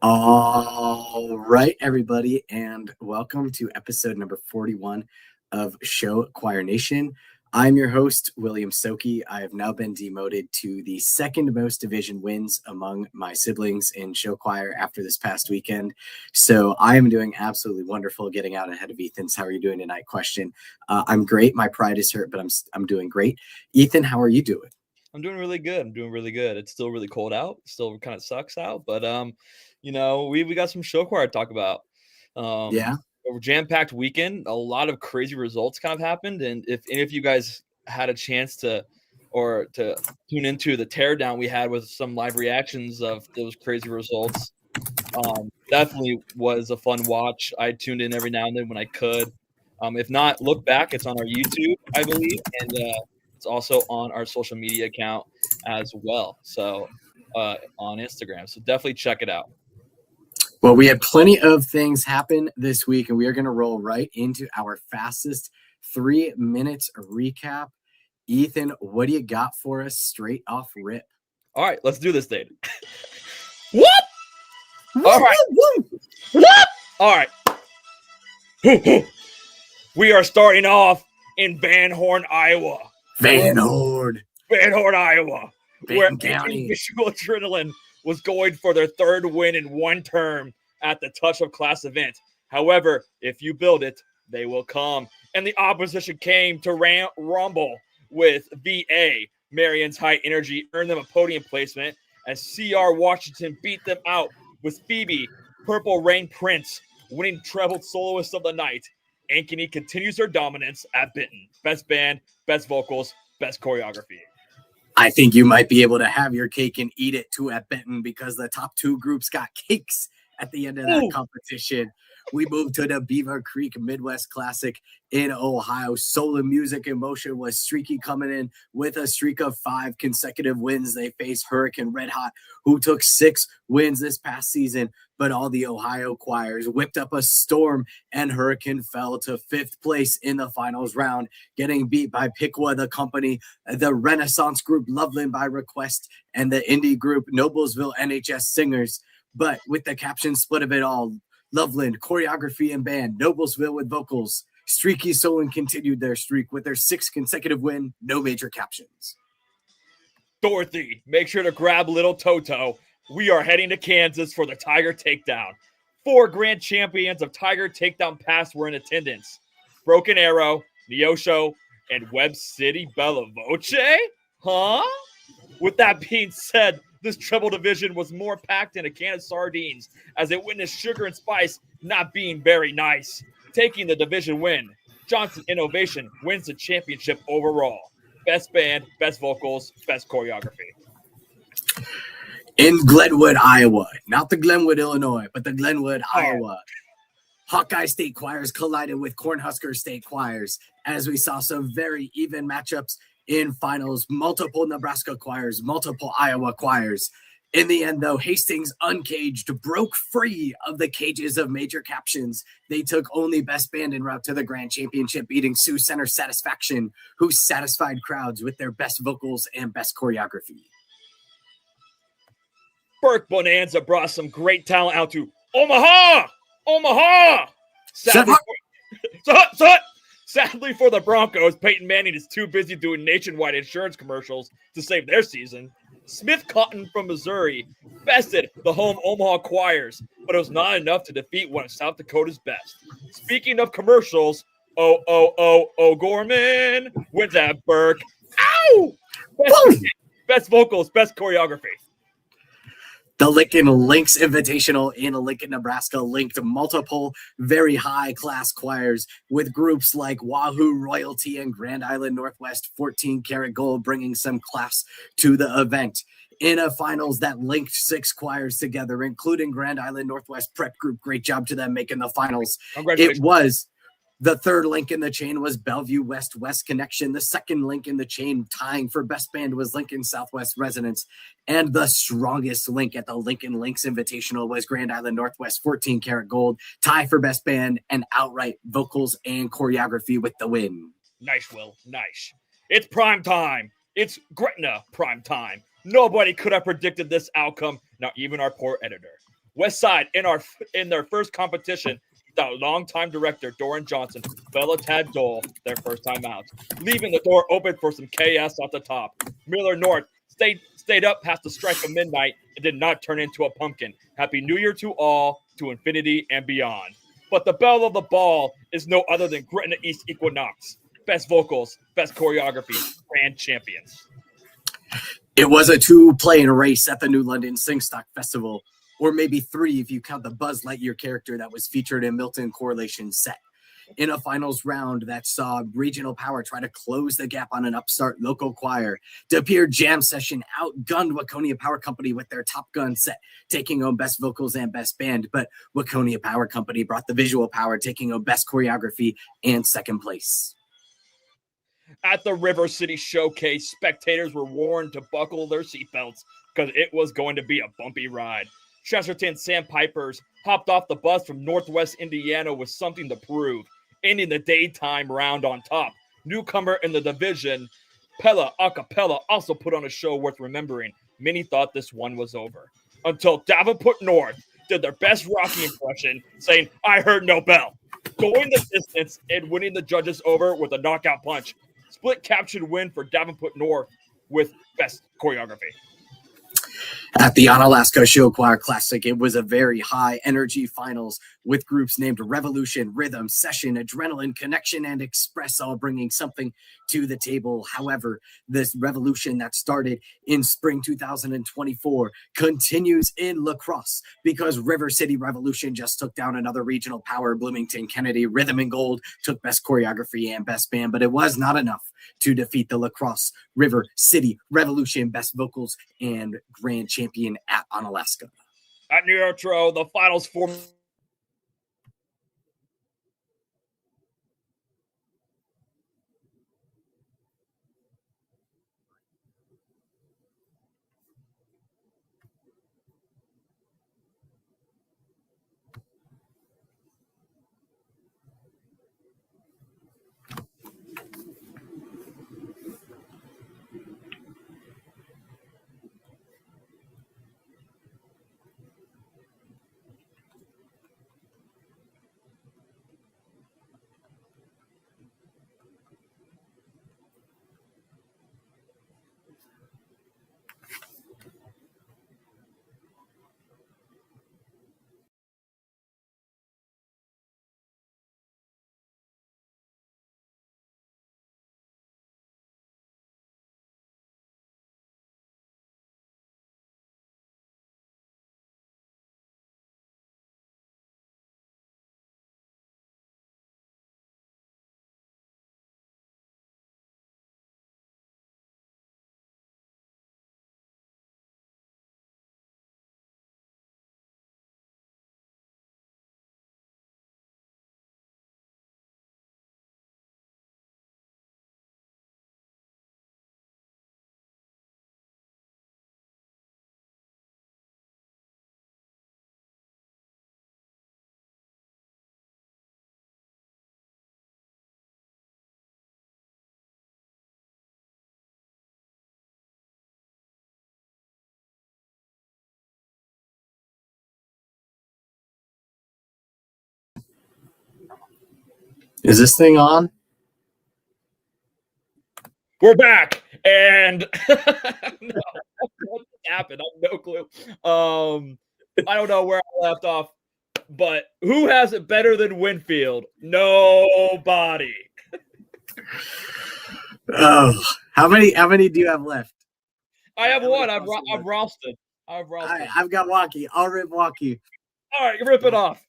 All right, everybody, and welcome to episode number 41 of Show Choir Nation. I'm your host, William Soki. I have now been demoted to the second most division wins among my siblings in show choir after this past weekend. So I am doing absolutely wonderful, getting out ahead of Ethan's "How are you doing tonight?" question. I'm great. My pride is hurt, but I'm doing great. Ethan, how are you doing? I'm doing really good. It's still really cold out. Still kind of sucks out, but we got some show choir to talk about. Yeah. A jam-packed weekend. A lot of crazy results kind of happened, and if any of you guys had a chance to tune into the teardown we had with some live reactions of those crazy results, definitely was a fun watch. I tuned in every now and then when I could. If not, look back. It's on our YouTube, I believe, and it's also on our social media account as well. So on Instagram. So definitely check it out. Well, we had plenty of things happen this week, and we are going to roll right into our fastest 3 minutes recap. Ethan, what do you got for us straight off rip? All right, let's do this, Dave. What? All right. What? All right. We are starting off in Van Horn, Iowa. Van Horn, Iowa. Where County. Visual Adrenaline was going for their third win in one term at the Touch of Class event. However, if you build it, they will come. And the opposition came to rumble with VA. Marion's High Energy earned them a podium placement as CR Washington beat them out with Phoebe, Purple Rain Prince, winning treble soloist of the night. Ankeny continues their dominance at Benton. Best band, best vocals, best choreography. I think you might be able to have your cake and eat it too at Benton because the top two groups got cakes at the end of that competition. We moved to the Beavercreek Midwest Classic in Ohio. Soul and Music in Motion was streaky coming in with a streak of 5 consecutive wins. They faced Hurricane Red Hot, who took 6 wins this past season, but all the Ohio choirs whipped up a storm, and Hurricane fell to 5th place in the finals round, getting beat by Piqua the Company, the Renaissance group Loveland by Request, and the indie group Noblesville NHS Singers. But with the caption split of it all, Loveland, choreography and band, Noblesville with vocals. Streaky Solon continued their streak with their 6th consecutive win, no major captions. Dorothy, make sure to grab little Toto. We are heading to Kansas for the Tiger Takedown. 4 grand champions of Tiger Takedown past were in attendance. Broken Arrow, Neosho, and Web City Bella Voce? Huh? With that being said, this treble division was more packed than a can of sardines as it witnessed Sugar and Spice not being very nice. Taking the division win, Johnson Innovation wins the championship overall. Best band, best vocals, best choreography. In Glenwood, Iowa, not the Glenwood, Illinois, but the Glenwood, Iowa, Hawkeye State Choirs collided with Cornhusker State Choirs as we saw some very even matchups in finals, multiple Nebraska choirs, multiple Iowa choirs. In the end, though, Hastings Uncaged broke free of the cages of major captions. They took only best band en route to the grand championship, beating Sioux Center Satisfaction, who satisfied crowds with their best vocals and best choreography. Burke Bonanza brought some great talent out to Omaha! Sadly for the Broncos, Peyton Manning is too busy doing nationwide insurance commercials to save their season. Smith Cotton from Missouri bested the home Omaha choirs, but it was not enough to defeat one of South Dakota's best. Speaking of commercials, Gorman wins at Burke. Ow! Best vocals, best choreography. The Lincoln Links Invitational in Lincoln, Nebraska linked multiple very high-class choirs with groups like Wahoo Royalty and Grand Island Northwest 14 Karat Gold, bringing some class to the event. In a finals that linked 6 choirs together, including Grand Island Northwest Prep Group. Great job to them making the finals. It was the third link in the chain was Bellevue West-West Connection. The second link in the chain tying for best band was Lincoln Southwest Resonance. And the strongest link at the Lincoln Links Invitational was Grand Island Northwest 14 Karat Gold. Tie for best band and outright vocals and choreography with the win. Nice, Will. Nice. It's prime time. It's Gretna prime time. Nobody could have predicted this outcome, not even our poor editor. West Side in their first competition without longtime director Doran Johnson, Bella Tad Dole their first time out, leaving the door open for some chaos off the top. Miller North stayed up past the strike of midnight and did not turn into a pumpkin. Happy New Year to all, to infinity and beyond. But the belle of the ball is no other than Gretna East Equinox. Best vocals, best choreography, grand champions. It was a 2-plane race at the New London Singstock Festival, or maybe 3 if you count the Buzz Lightyear character that was featured in Milton Correlation's set. In a finals round that saw Regional Power try to close the gap on an upstart local choir, De Pere Jam Session outgunned Waconia Power Company with their Top Gun set, taking home Best Vocals and Best Band, but Waconia Power Company brought the visual power, taking home Best Choreography and second place. At the River City Showcase, spectators were warned to buckle their seatbelts because it was going to be a bumpy ride. Chesterton Sandpipers hopped off the bus from Northwest Indiana with something to prove, ending the daytime round on top. Newcomer in the division, Pella Acapella also put on a show worth remembering. Many thought this one was over, until Davenport North did their best Rocky impression, saying, "I heard no bell," going the distance and winning the judges over with a knockout punch. Split caption win for Davenport North with best choreography. At the Onalaska Show Choir Classic, it was a very high-energy finals with groups named Revolution, Rhythm, Session, Adrenaline, Connection, and Express all bringing something to the table. However, this revolution that started in spring 2024 continues in La Crosse because River City Revolution just took down another regional power. Bloomington Kennedy Rhythm and Gold took Best Choreography and Best Band, but it was not enough to defeat the La Crosse River City Revolution Best Vocals and Grand Champion at Onalaska. At New York, the finals form. Is this thing on? We're back, and no, what happened? I have no clue. I don't know where I left off, but who has it better than Winfield? Nobody. Oh, how many do you have left? I have one. I've Ralston. I've got Walkie. I'll rip Walkie. All right, rip it off.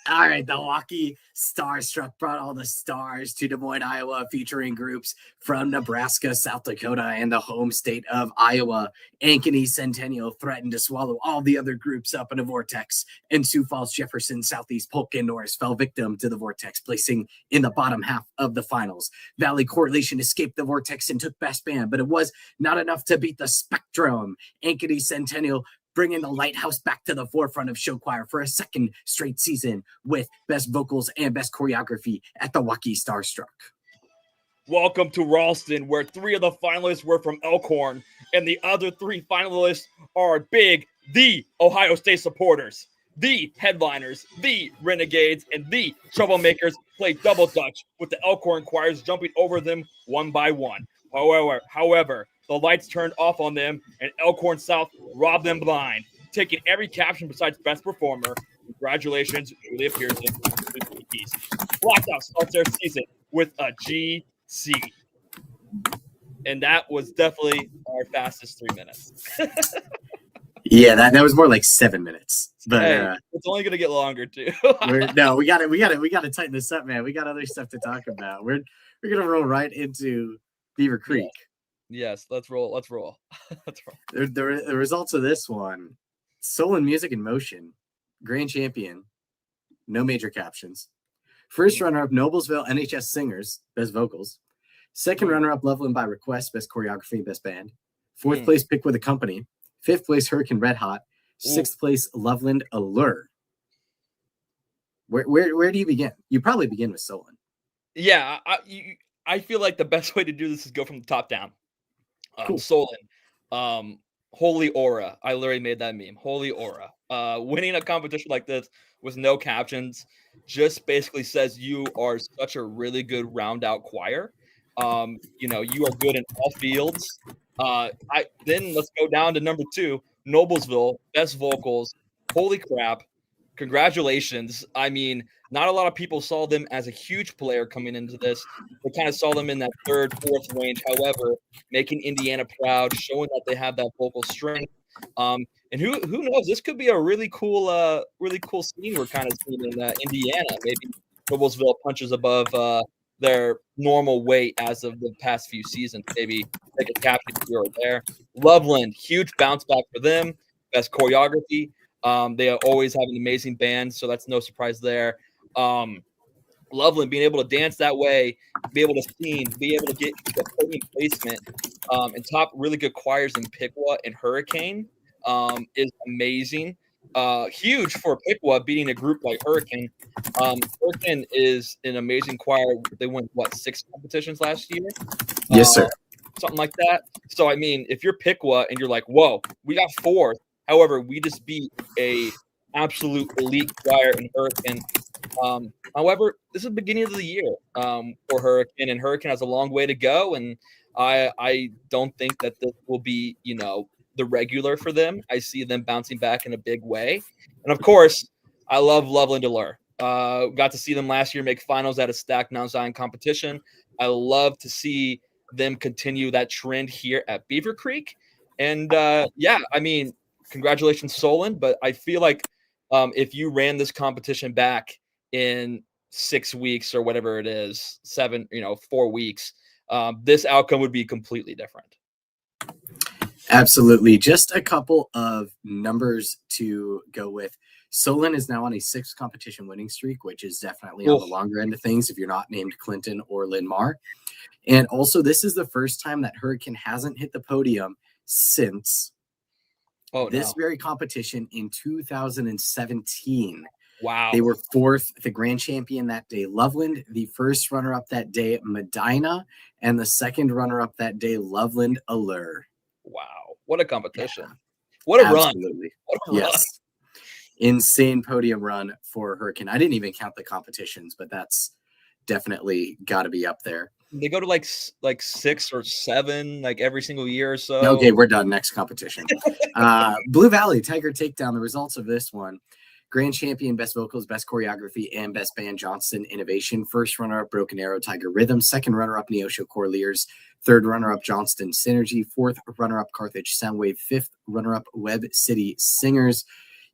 All right, the Walkie Starstruck brought all the stars to Des Moines, Iowa, featuring groups from Nebraska, South Dakota, and the home state of Iowa. Ankeny Centennial threatened to swallow all the other groups up in a vortex, and Sioux Falls, Jefferson, Southeast Polk, and Norris fell victim to the vortex, placing in the bottom half of the finals. Valley Correlation escaped the vortex and took Best Band, but it was not enough to beat the Spectrum. Ankeny Centennial bringing the Lighthouse back to the forefront of show choir for a second straight season with Best Vocals and Best Choreography at the Walkie Starstruck. Welcome to Ralston, where 3 of the finalists were from Elkhorn, and the other 3 finalists are the Ohio State supporters. The headliners, the renegades, and the troublemakers play double dutch with the Elkhorn choirs jumping over them one by one. However, the lights turned off on them, and Elkhorn South robbed them blind, taking every caption besides best performer. Congratulations, Julia Pearson. Blackout starts their season with a GC. And that was definitely our fastest 3 minutes. Yeah, that was more like 7 minutes. But hey, it's only gonna get longer too. we gotta tighten this up, man. We got other stuff to talk about. We're gonna roll right into Beavercreek. Yes, let's roll. Let's roll. The results of this one: Soul and Music in Motion, grand champion, no major captions. First runner-up, Noblesville NHS Singers, best vocals. Second runner-up, Loveland by Request, best choreography, best band. Fourth place, Pick with a Company. Fifth place, Hurricane Red Hot. Sixth place, Loveland Allure. Where do you begin? You probably begin with Solon. Yeah, I feel like the best way to do this is go from the top down. Cool. Solon, Holy Aura. I literally made that meme. Holy Aura. Winning a competition like this with no captions just basically says you are such a really good round out choir. You are good in all fields. Then let's go down to number 2, Noblesville, best vocals. Holy crap. Congratulations. I mean, not a lot of people saw them as a huge player coming into this. They kind of saw them in that 3rd, 4th range. However, making Indiana proud, showing that they have that vocal strength. And who knows? This could be a really cool scene we're kind of seeing in Indiana. Maybe Noblesville punches above their normal weight as of the past few seasons. Maybe take a captain here or there. Loveland, huge bounce back for them. Best choreography. They always have an amazing band, so that's no surprise there. Loveland being able to dance that way, be able to sing, be able to get the podium placement, and top really good choirs in Piqua and Hurricane is amazing. Huge for Piqua beating a group like Hurricane. Hurricane is an amazing choir. They won 6 competitions last year? Yes, sir. Something like that. So I mean, if you're Piqua and you're like, whoa, we got 4th. However, we just beat a absolute elite choir in Hurricane. However, this is the beginning of the year for Hurricane, and Hurricane has a long way to go. And I don't think that this will be, the regular for them. I see them bouncing back in a big way. And of course, I love Loveland Allure. Got to see them last year make finals at a stacked Mount Zion competition. I love to see them continue that trend here at Beavercreek. And I mean, congratulations, Solon. But I feel like if you ran this competition back in 6 weeks or whatever it is, 4 weeks, this outcome would be completely different. Absolutely. Just a couple of numbers to go with. Solon is now on a 6 competition winning streak, which is definitely on the longer end of things if you're not named Clinton or Lynn Marr. And also, this is the first time that Hurricane hasn't hit the podium since this very competition in 2017. Wow. They were 4th, the grand champion that day, Loveland, the first runner-up that day, Medina, and the second runner-up that day, Loveland Allure. Wow. What a competition. Yeah. What a run. Absolutely. Yes. Insane podium run for Hurricane. I didn't even count the competitions, but that's definitely got to be up there. They go to like 6 or 7 like every single year or so. Okay, we're done. Next competition. Blue Valley Tiger Takedown. The results of this one: grand champion, best vocals, best choreography, and best band, Johnston Innovation. First runner-up, Broken Arrow Tiger Rhythm. Second runner-up, Neosho Corlears. Third runner-up, Johnston Synergy. Fourth runner-up, Carthage Soundwave. Fifth runner-up, Web City Singers.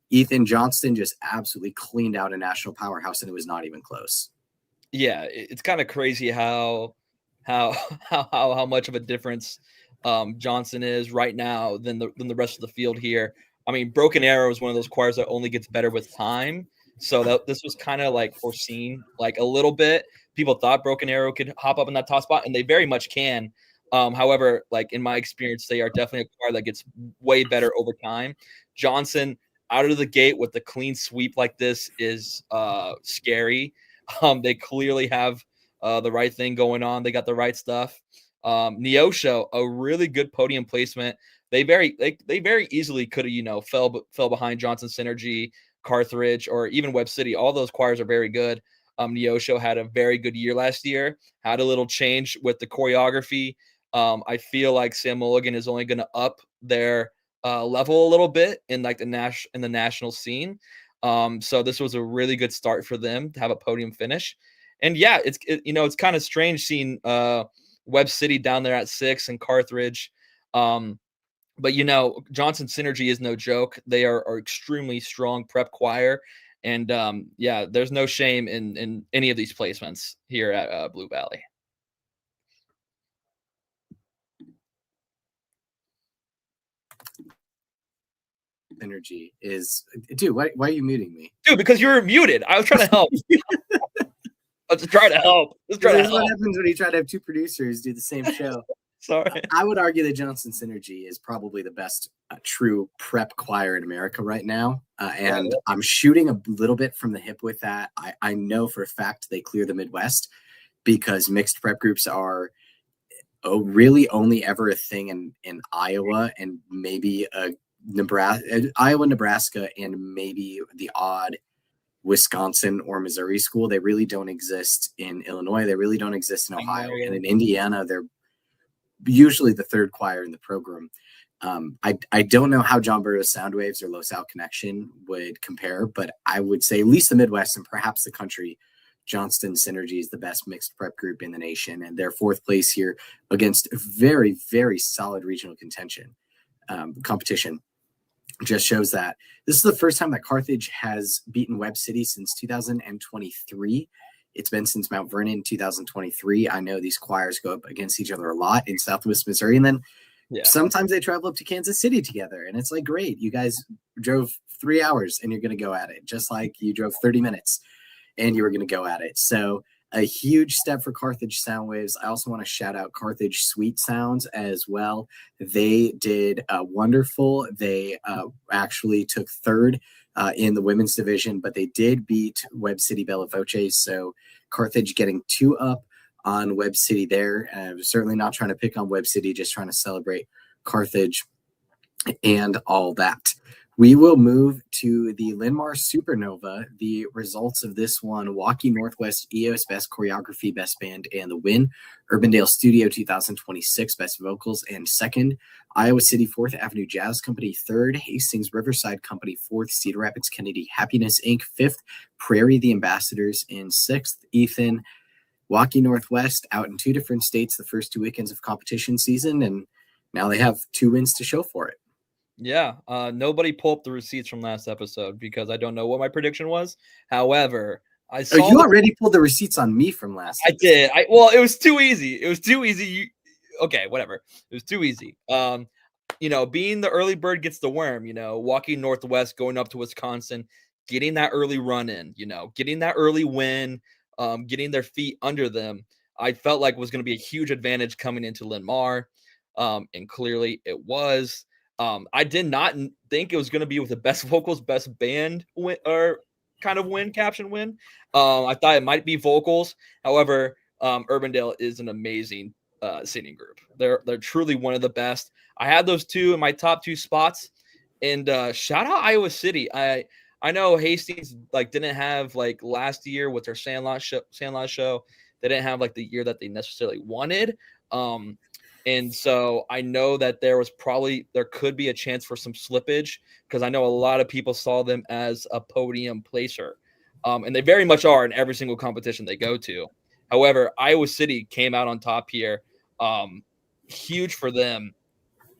Ethan Johnston just absolutely cleaned out a national powerhouse, and it was not even close. Yeah, it's kind of crazy how much of a difference Johnson is right now than the rest of the field here. I mean, Broken Arrow is one of those choirs that only gets better with time. So this was kind of like foreseen, like a little bit. People thought Broken Arrow could hop up in that top spot, and they very much can. However, like in my experience, they are definitely a choir that gets way better over time. Johnson out of the gate with the clean sweep like this is scary. They clearly have the right thing going on. They got the right stuff. Neosho, a really good podium placement. They very easily could have, fell behind Johnson Synergy. Carthage, or even Webb City. All those choirs are very good. Neosho had a very good year last year, had a little change with the choreography. I feel like Sam Mulligan is only going to up their level a little bit in like the national scene. So this was a really good start for them to have a podium finish. And yeah, it's kind of strange seeing Webb City down there at 6 and Carthage. But Johnson Synergy is no joke. They are extremely strong prep choir. And there's no shame in any of these placements here at Blue Valley. Synergy is, dude, why are you muting me? Dude, because you were muted. I was trying to help. I was trying to help. What happens when you try to have two producers do the same show. Sorry. I would argue that Johnson Synergy is probably the best true prep choir in America right now. And I'm shooting a little bit from the hip with that. I know for a fact they clear the Midwest because mixed prep groups are really only ever a thing in Iowa and maybe Iowa, Nebraska, and maybe the odd Wisconsin or Missouri school. They really don't exist in Illinois. They really don't exist in Ohio. And in Indiana, they're usually the third choir in the program. I don't know how John Burroughs Sound Waves or Los Al Connection would compare, but I would say at least the Midwest and perhaps the country, Johnston Synergy is the best mixed prep group in the nation, and they're fourth place here against very, very solid regional competition. Just shows that this is the first time that Carthage has beaten Webb City since 2023. It's been since Mount Vernon in 2023. I know these choirs go up against each other a lot in Southwest Missouri, and then sometimes they travel up to Kansas City together, and it's like, great, you guys drove 3 hours and you're going to go at it, just like you drove 30 minutes and you were going to go at it. So a huge step for Carthage Sound Waves. I also want to shout out Carthage Sweet Sounds as well. They did wonderful. They actually took third in the women's division, but they did beat Webb City Bella Voce. So Carthage getting 2 up on Webb City there. Certainly not trying to pick on Webb City, just trying to celebrate Carthage and all that. We will move to the Linmar Supernova. The results of this one: Waukee Northwest EOS Best Choreography, Best Band, and the win. Urbandale Studio 2026 Best Vocals and second. Iowa City 4th Avenue Jazz Company 3rd. Hastings Riverside Company 4th. Cedar Rapids Kennedy Happiness Inc. 5th. Prairie the Ambassadors in 6th. Ethan, Waukee Northwest out in 2 different states the first 2 weekends of competition season, and now they have 2 wins to show for it. Yeah, nobody pull up the receipts from last episode because I don't know what my prediction was. However, I saw you already pulled the receipts on me from last episode. Did. Well, it was too easy. Okay, whatever. It was too easy. Being the early bird gets the worm, Waukee Northwest going up to Wisconsin, getting that early run in, getting that early win, getting their feet under them. I felt like was going to be a huge advantage coming into Linmar, and clearly it was. I did not think it was going to be with the best vocals, best band win, or kind of caption win. I thought it might be vocals. However, Urbandale is an amazing singing group. They're truly one of the best. I had those 2 in my top 2 spots. And shout out Iowa City. I know Hastings didn't have last year with their Sandlot show. They didn't have the year that they necessarily wanted. And so I know that there could be a chance for some slippage because I know a lot of people saw them as a podium placer. And they very much are in every single competition they go to. However, Iowa City came out on top here. Huge for them.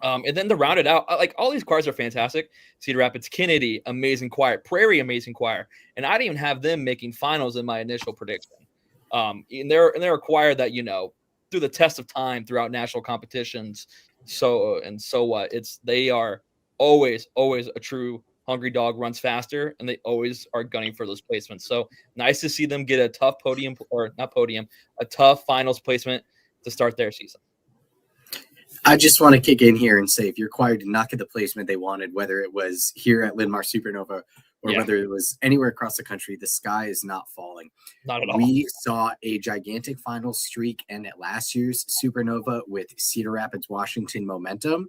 And then to round it out, all these choirs are fantastic. Cedar Rapids Kennedy, amazing choir. Prairie, amazing choir. And I didn't even have them making finals in my initial prediction. And they're a choir that, through the test of time throughout national competitions. They are always a true hungry dog, runs faster, and they always are gunning for those placements. So nice to see them get a tough a tough finals placement to start their season. I just want to kick in here and say, if your choir did not get the placement they wanted, whether it was here at Linmar Supernova or whether it was anywhere across the country, the sky is not falling. Not at all. We saw a gigantic final streak end at last year's Supernova with Cedar Rapids, Washington Momentum.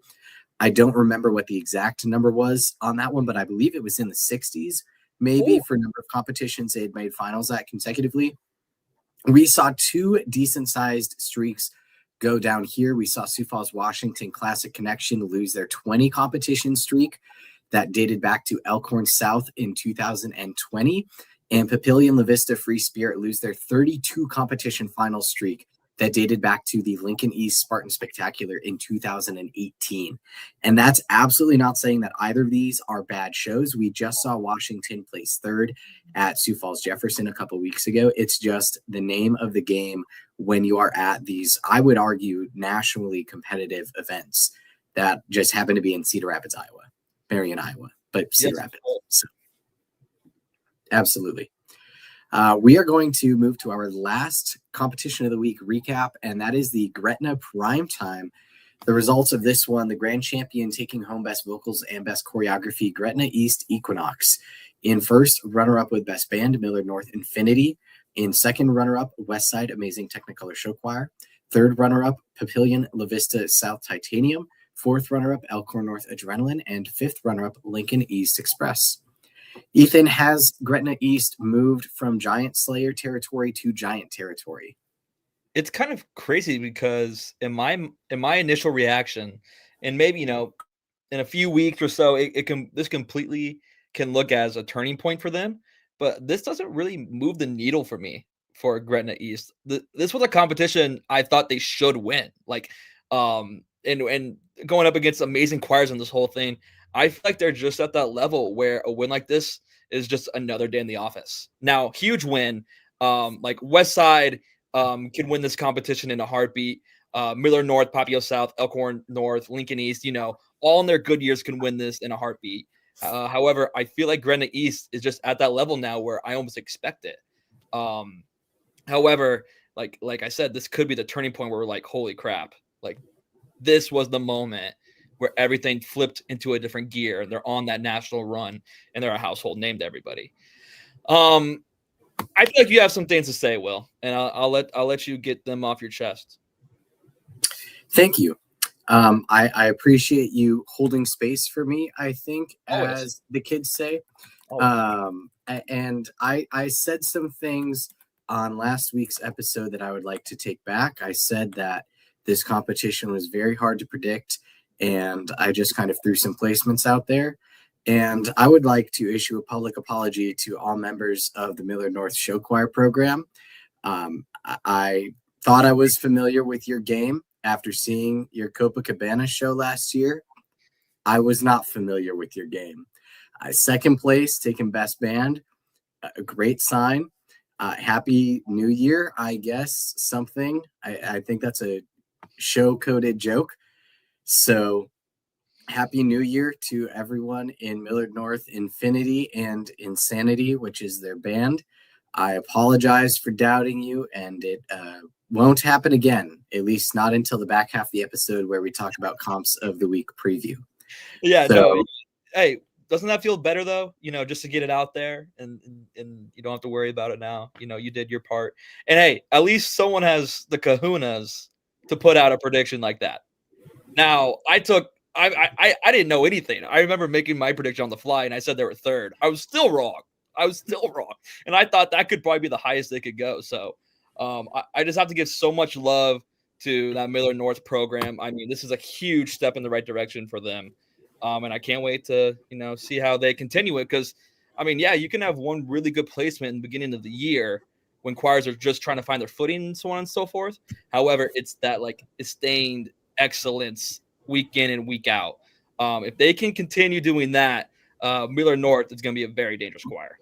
I don't remember what the exact number was on that one, but I believe it was in the 60s, maybe for a number of competitions they had made finals at consecutively. We saw 2 decent-sized streaks go down here. We saw Sioux Falls, Washington Classic Connection lose their 20 competition streak that dated back to Elkhorn South in 2020, and Papillion La Vista Free Spirit lose their 32 competition final streak that dated back to the Lincoln East Spartan Spectacular in 2018. And that's absolutely not saying that either of these are bad shows. We just saw Washington place 3rd at Sioux Falls Jefferson a couple weeks ago. It's just the name of the game when you are at these, I would argue, nationally competitive events that just happen to be in Cedar Rapids, Iowa. Marion, Iowa, but Cedar Rapids. So, absolutely. We are going to move to our last competition of the week recap, and that is the Gretna Primetime. The results of this one, the grand champion taking home best vocals and best choreography, Gretna East Equinox. In first, runner-up with best band, Millard North Infinity. In second, runner-up, Westside Amazing Technicolor Show Choir. Third, runner-up, Papillion La Vista South Titanium. Fourth, runner-up, Elkhorn North Adrenaline. And fifth, runner-up, Lincoln East Express. Ethan, has Gretna East moved from Giant Slayer territory to Giant territory? It's kind of crazy because in my initial reaction, and maybe, in a few weeks or so, this completely can look as a turning point for them, but this doesn't really move the needle for me for Gretna East. This was a competition I thought they should win. And going up against amazing choirs in this whole thing, I feel like they're just at that level where a win like this is just another day in the office. Now, huge win, like Westside can win this competition in a heartbeat. Miller North, Papio South, Elkhorn North, Lincoln East, all in their good years can win this in a heartbeat. However, I feel like Gretna East is just at that level now where I almost expect it. However, like I said, this could be the turning point where we're like, holy crap, like this was the moment where everything flipped into a different gear and they're on that national run and they're a household name to everybody. I feel like you have some things to say, Will, and I'll let you get them off your chest. Thank you. I appreciate you holding space for me, I think, as the kids say. And I said some things on last week's episode that I would like to take back. I said that this competition was very hard to predict, and I just kind of threw some placements out there. And I would like to issue a public apology to all members of the Millard North Show Choir program. I thought I was familiar with your game after seeing your Copacabana show last year. I was not familiar with your game. Second place, taking best band, a great sign. Happy New Year, I guess, something. I think that's a show-coded joke. So Happy New Year to everyone in Millard North Infinity and Insanity, which is their band. I apologize for doubting you, and it won't happen again, at least not until the back half of the episode where we talk about comps of the week preview. Yeah, no. Hey, doesn't that feel better though? Just to get it out there and you don't have to worry about it now. You did your part. And hey, at least someone has the kahunas to put out a prediction like that. Now, I didn't know anything. I remember making my prediction on the fly, and I said they were third. I was still wrong. And I thought that could probably be the highest they could go. So I just have to give so much love to that Miller North program. I mean, this is a huge step in the right direction for them. And I can't wait to, see how they continue it. Because, I mean, yeah, you can have one really good placement in the beginning of the year when choirs are just trying to find their footing and so on and so forth. However, it's that sustained excellence week in and week out. If they can continue doing that, Miller North is going to be a very dangerous choir.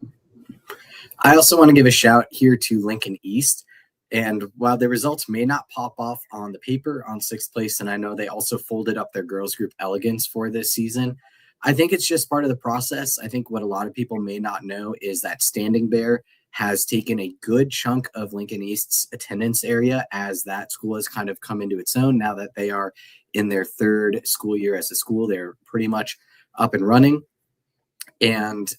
I also want to give a shout here to Lincoln East. And while the results may not pop off on the paper on sixth place, and I know they also folded up their girls group Elegance for this season, I think it's just part of the process. I think what a lot of people may not know is that Standing Bear has taken a good chunk of Lincoln East's attendance area as that school has kind of come into its own. Now that they are in their third school year as a school, they're pretty much up and running. And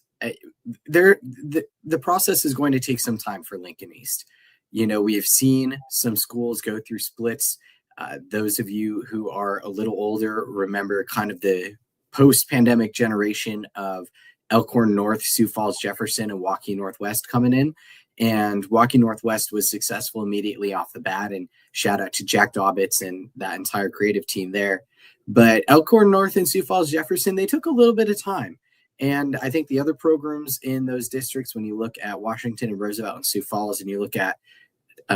the process is going to take some time for Lincoln East. We have seen some schools go through splits. Those of you who are a little older remember kind of the post-pandemic generation of Elkhorn North, Sioux Falls, Jefferson, and Waukee Northwest coming in. And Waukee Northwest was successful immediately off the bat. And shout out to Jack Dobbitz and that entire creative team there. But Elkhorn North and Sioux Falls, Jefferson, they took a little bit of time. And I think the other programs in those districts, when you look at Washington and Roosevelt and Sioux Falls, and you look at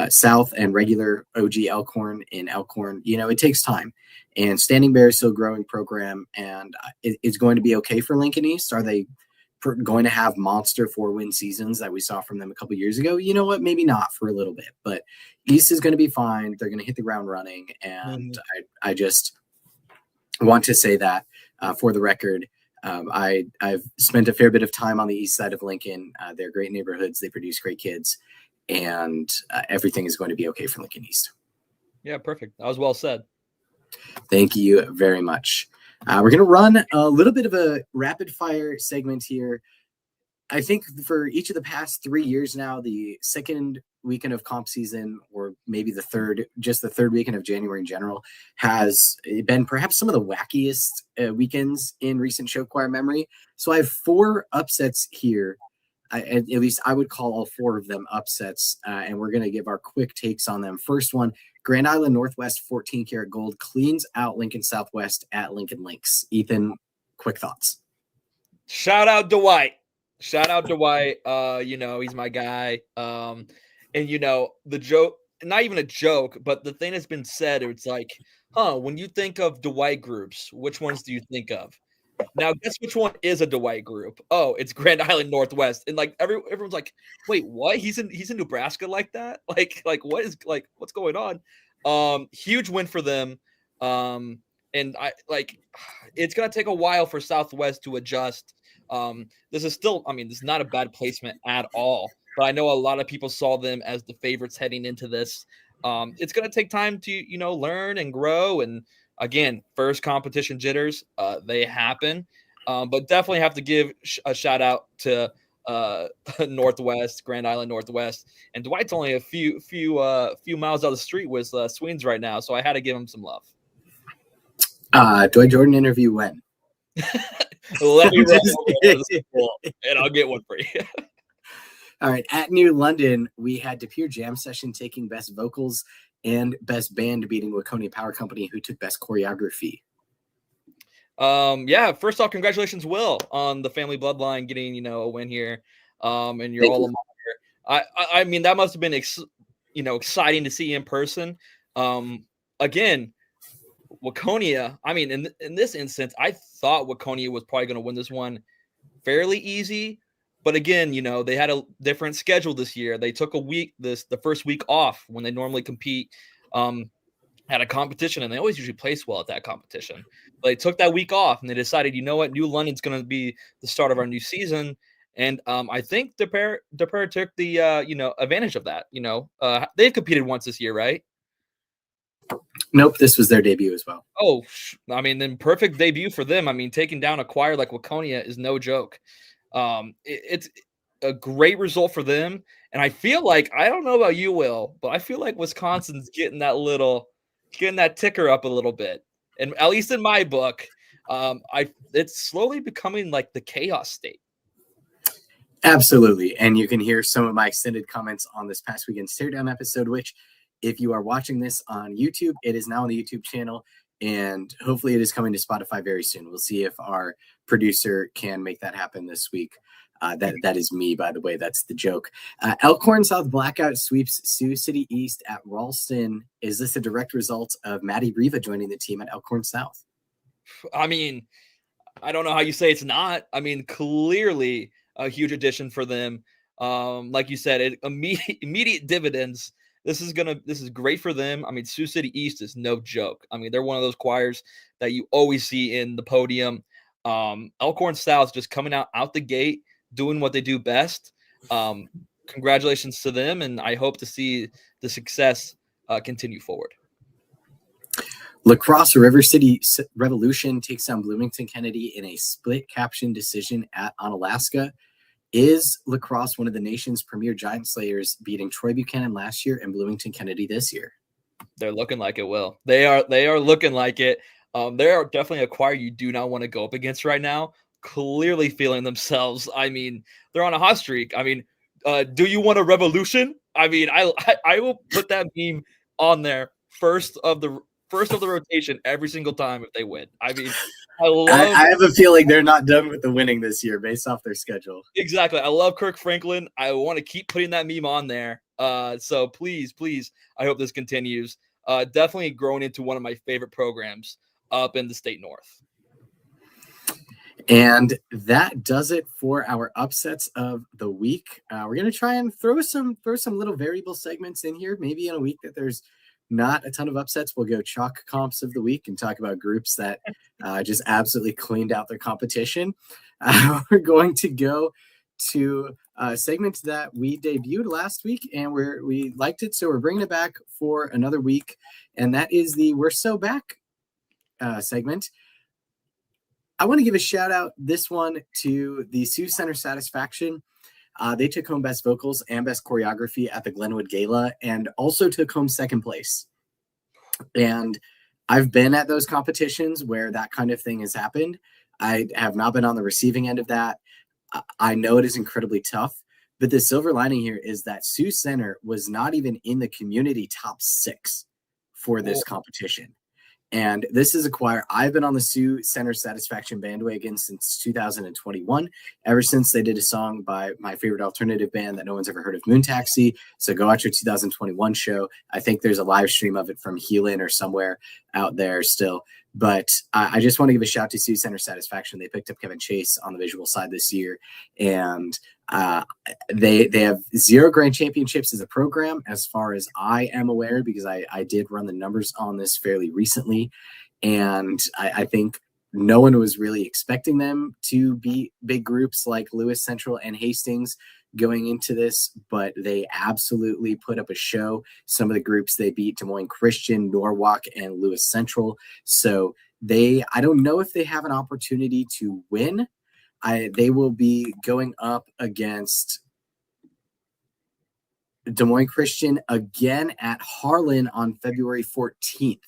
South and regular OG Elkhorn in Elkhorn, it takes time. And Standing Bear is still a growing program, and it's going to be okay for Lincoln East. Are they going to have monster 4-win seasons that we saw from them a couple years ago? You know what? Maybe not for a little bit, but East is going to be fine. They're going to hit the ground running. And I just want to say that for the record, I've spent a fair bit of time on the east side of Lincoln. They're great neighborhoods. They produce great kids, and everything is going to be okay for Lincoln East. Yeah, perfect. That was well said. Thank you very much. We're going to run a little bit of a rapid fire segment here. I think for each of the past 3 years now, the second weekend of comp season, or maybe the third weekend of January in general, has been perhaps some of the wackiest weekends in recent show choir memory. So I have 4 upsets here. At least I would call all 4 of them upsets, and we're going to give our quick takes on them. First one, Grand Island Northwest 14 karat gold cleans out Lincoln Southwest at Lincoln Links. Ethan, quick thoughts. Shout out Dwight. He's my guy. And the joke, not even a joke, but the thing that's been said, it's like, when you think of Dwight groups, which ones do you think of? Now, guess which one is a Dwight group? Oh, it's Grand Island Northwest. And like everyone's like, wait, what? He's in Nebraska like that? Like what's going on? Huge win for them. And it's gonna take a while for Southwest to adjust. This is not a bad placement at all. But I know a lot of people saw them as the favorites heading into this. It's gonna take time to learn and grow. And again, first competition jitters, they happen, but definitely have to give a shout out to Northwest, Grand Island Northwest, and Dwight's only a few miles out of the street with Sweens right now, so I had to give him some love. Dwight Jordan interview when? Let me run over to school, and I'll get one for you. All right, at New London, we had De Pere Jam Session taking best vocals and best band, beating Waconia Power Company, who took best choreography. First off, congratulations, Will, on the family bloodline getting a win here. And your alma mater. I mean, that must have been exciting to see in person. Again, Waconia. I mean, in this instance, I thought Waconia was probably going to win this one fairly easy. But again, they had a different schedule this year. They took the first week off when they normally compete at a competition, and they always usually place well at that competition. But they took that week off, and they decided, New London's going to be the start of our new season. And I think De Pere took the advantage of that. They've competed once this year, right? Nope, this was their debut as well. Oh, I mean, then perfect debut for them. I mean, taking down a choir like Waconia is no joke. It's a great result for them. And I feel like, I don't know about you, Will, but I feel like Wisconsin's getting that ticker up a little bit. And at least in my book, it's slowly becoming like the chaos state. Absolutely. And you can hear some of my extended comments on this past weekend's Teardown episode, which if you are watching this on YouTube, it is now on the YouTube channel. And hopefully it is coming to Spotify very soon. We'll see if our producer can make that happen this week. That is me, by the way. That's the joke. Elkhorn South Blackout sweeps Sioux City East at Ralston. Is this a direct result of Maddie Riva joining the team at Elkhorn South? I mean, I don't know how you say it's not. I mean, clearly a huge addition for them. Like you said, immediate dividends. This is great for them. I mean, Sioux City East is no joke. I mean, they're one of those choirs that you always see in the podium. Elkhorn South just coming out the gate, doing what they do best. Congratulations to them, and I hope to see the success continue forward. La Crosse River City Revolution takes down Bloomington Kennedy in a split caption decision at Onalaska. Is La Crosse one of the nation's premier giant slayers, beating Troy Buchanan last year and Bloomington Kennedy this year? They're looking like it, Will. They are looking like it. They are definitely a choir you do not want to go up against right now. clearly feeling themselves. I mean, they're on a hot streak. I mean, do you want a revolution? I mean, I will put that meme on there first of the rotation every single time if they win. I mean, I have a feeling they're not done with the winning this year based off their schedule. Exactly. I love Kirk Franklin. I want to keep putting that meme on there. So please, I hope this continues. Definitely growing into one of my favorite programs up in the state north. And that does it for our upsets of the week. We're going to try and throw some little variable segments in here. Maybe in a week that there's not a ton of upsets, we'll go chalk comps of the week and talk about groups that just absolutely cleaned out their competition. We're going to go to a segment that we debuted last week, and we liked it, so we're bringing it back for another week, and that is the We're So Back segment. I want to give a shout out this one to the Sioux Center Satisfaction. They took home Best Vocals and Best Choreography at the Glenwood Gala and also took home second place. And I've been at those competitions where that kind of thing has happened. I have not been on the receiving end of that. I know it is incredibly tough, but the silver lining here is that Sioux Center was not even in the community top 6 for this competition. And this is a choir. I've been on the Sioux Center Satisfaction bandwagon since 2021, ever since they did a song by my favorite alternative band that no one's ever heard of, Moon Taxi. So go watch your 2021 show. I think there's a live stream of it from Heelin or somewhere out there still. But I just want to give a shout to Sioux Center Satisfaction. They picked up Kevin Chase on the visual side this year, and they have 0 grand championships as a program, as far as I am aware, because I did run the numbers on this fairly recently, and I think no one was really expecting them to beat big groups like Lewis Central and Hastings going into this, but they absolutely put up a show. Some of the groups they beat: Des Moines Christian, Norwalk, and Lewis Central. So I don't know if they have an opportunity to win. They will be going up against Des Moines Christian again at Harlan on February 14th.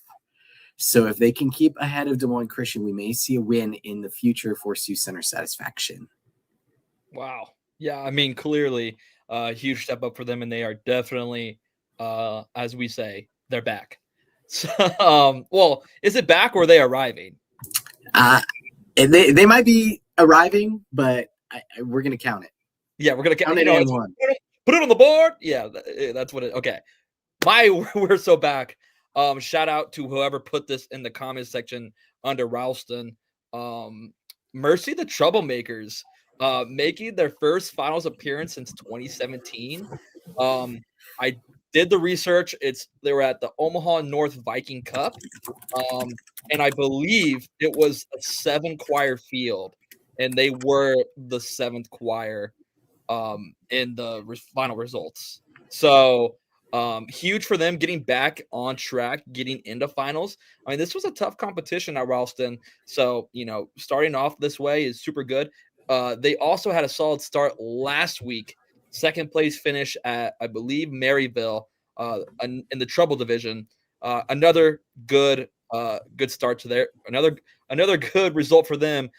So if they can keep ahead of Des Moines Christian, we may see a win in the future for Sioux Center Satisfaction. Wow. Yeah, I mean, clearly a huge step up for them, and they are definitely, as we say, they're back. So, well, is it back or are they arriving? They might be arriving, but we're going to count it. Yeah, we're going to count it. Put it on the board. Yeah, that's what it. Okay. We're so back. Shout out to whoever put this in the comments section under Ralston. Mercy the Troublemakers, making their first finals appearance since 2017. I did the research. They were at the Omaha North Viking Cup, and I believe it was a 7-choir field, and they were the 7th choir in the final results. So huge for them getting back on track, getting into finals. I mean, this was a tough competition at Ralston. So, starting off this way is super good. They also had a solid start last week. Second place finish at, I believe, Maryville in the Trouble division. Another good start to there. Another good result for them.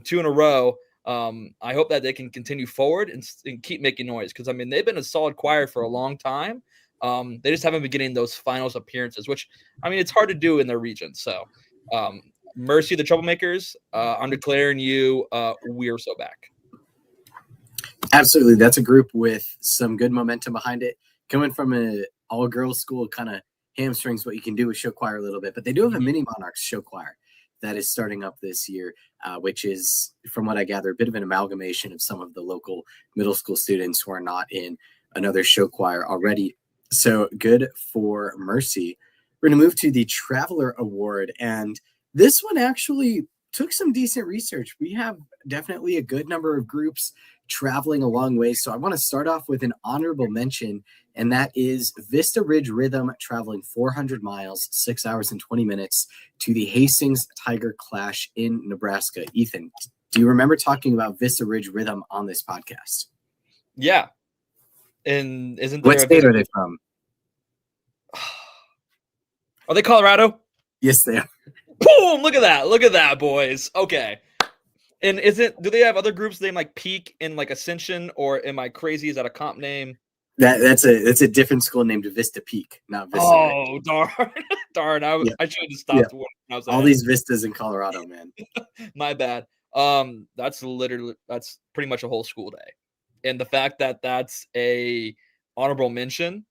2 in a row. I hope that they can continue forward and keep making noise, because I mean they've been a solid choir for a long time. They just haven't been getting those finals appearances, which I mean it's hard to do in their region. So Mercy the Troublemakers, I'm declaring you we're so back. Absolutely. That's a group with some good momentum behind it. Coming from an all-girls school kind of hamstrings what you can do with show choir a little bit, but they do have a Mini Monarchs show choir that is starting up this year, which is, from what I gather, a bit of an amalgamation of some of the local middle school students who are not in another show choir already. So good for Mercy. We're going to move to the Traveler Award, and this one actually took some decent research. We have definitely a good number of groups traveling a long way. So I want to start off with an honorable mention, and that is Vista Ridge Rhythm traveling 400 miles, 6 hours and 20 minutes to the Hastings Tiger Clash in Nebraska. Ethan, do you remember talking about Vista Ridge Rhythm on this podcast? Yeah. And isn't there what state are they from? Are they Colorado? Yes, they are. Boom! Look at that, boys. Okay. And do they have other groups named like Peak and like Ascension, or am I crazy? Is that a comp name? That's a different school named Vista Peak, not Vista Ridge. Oh, darn. Darn. I should have Yeah. stopped when I was All these vistas in Colorado, man. My bad. That's pretty much a whole school day. And the fact that that's a honorable mention.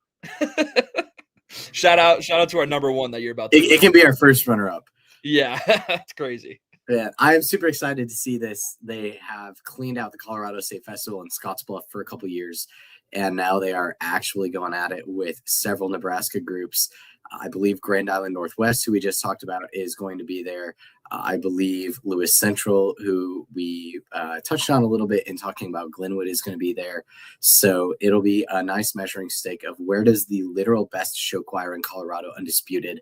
shout out to our number one that you're about to it can be our first runner up. Yeah, that's crazy. Yeah, I am super excited to see this. They have cleaned out the Colorado State Festival in Scottsbluff for a couple years, and now they are actually going at it with several Nebraska groups. I believe Grand Island Northwest, who we just talked about, is going to be there. I believe Lewis Central, who we touched on a little bit in talking about Glenwood, is going to be there. So it'll be a nice measuring stick of where does the literal best show choir in Colorado, undisputed,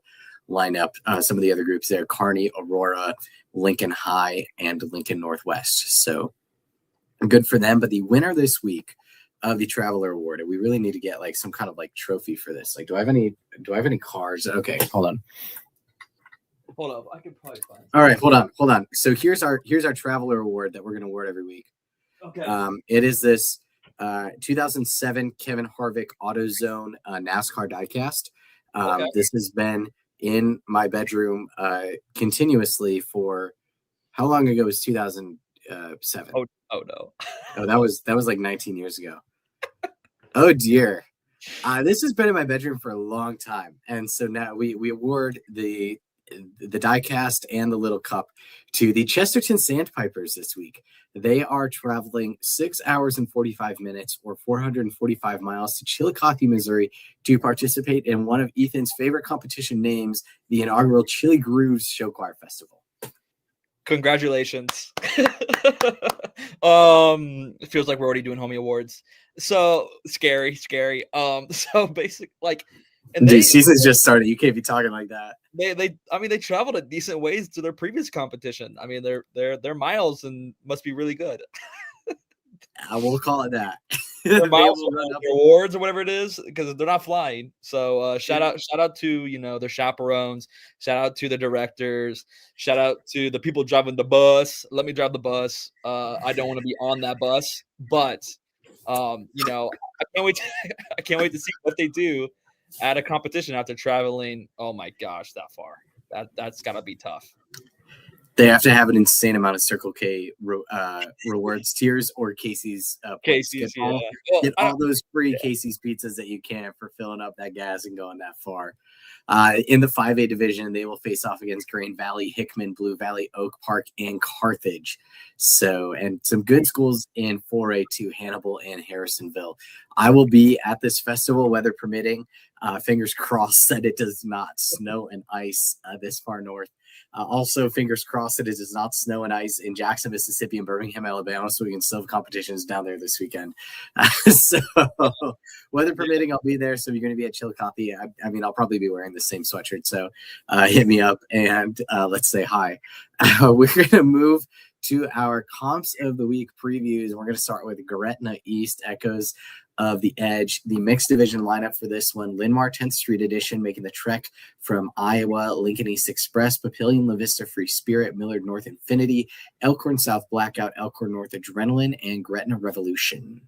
line up. Some of the other groups there: Kearney, Aurora, Lincoln High, and Lincoln Northwest. So good for them. But the winner this week of the Traveler Award, we really need to get like some kind of like trophy for this. Like, do I have any cards? Okay, hold on. Hold up, I can probably find. All right, hold on. So here's our Traveler Award that we're gonna award every week. Okay. It is this 2007 Kevin Harvick AutoZone NASCAR diecast. Okay. This has been in my bedroom continuously for how long ago was 2007? Oh no. Oh, that was like 19 years ago. Oh dear. This has been in my bedroom for a long time. And so now we award the diecast and the little cup to the Chesterton Sandpipers this week. They are traveling 6 hours and 45 minutes or 445 miles to Chillicothe, Missouri to participate in one of Ethan's favorite competition names, the inaugural Chili Grooves Show Choir Festival. Congratulations. It feels like we're already doing homie awards. So scary. So basic, like, and the season's just started. You can't be talking like that. They traveled a decent ways to their previous competition. I mean, their miles and must be really good. I will call it that. Their miles awards or whatever it is, because they're not flying. So shout out to their chaperones. Shout out to the directors. Shout out to the people driving the bus. Let me drive the bus. I don't want to be on that bus, but I can't wait. I can't wait to see what they do at a competition after traveling. Oh my gosh, that far. That's gotta be tough. They have to have an insane amount of Circle K rewards tiers or Casey's. Casey's, get all those free Casey's pizzas that you can for filling up that gas and going that far. In the 5A division, they will face off against Green Valley, Hickman, Blue Valley, Oak Park, and Carthage. So, and some good schools in 4A too, Hannibal and Harrisonville. I will be at this festival, weather permitting. Fingers crossed that it does not snow and ice this far north. Also, fingers crossed that it does not snow and ice in Jackson, Mississippi, and Birmingham, Alabama, so we can still have competitions down there this weekend. So, weather permitting, I'll be there. So, if you're going to be at Chillicothe, I mean, I'll probably be wearing the same sweatshirt. So, hit me up and let's say hi. We're going to move to our comps of the week previews. We're going to start with Gretna East Echoes of the Edge. The mixed division lineup for this one: Linmar 10th Street Edition making the trek from Iowa, Lincoln East Express, Papillion La Vista Free Spirit, Millard North Infinity, Elkhorn South Blackout, Elkhorn North Adrenaline, and Gretna Revolution.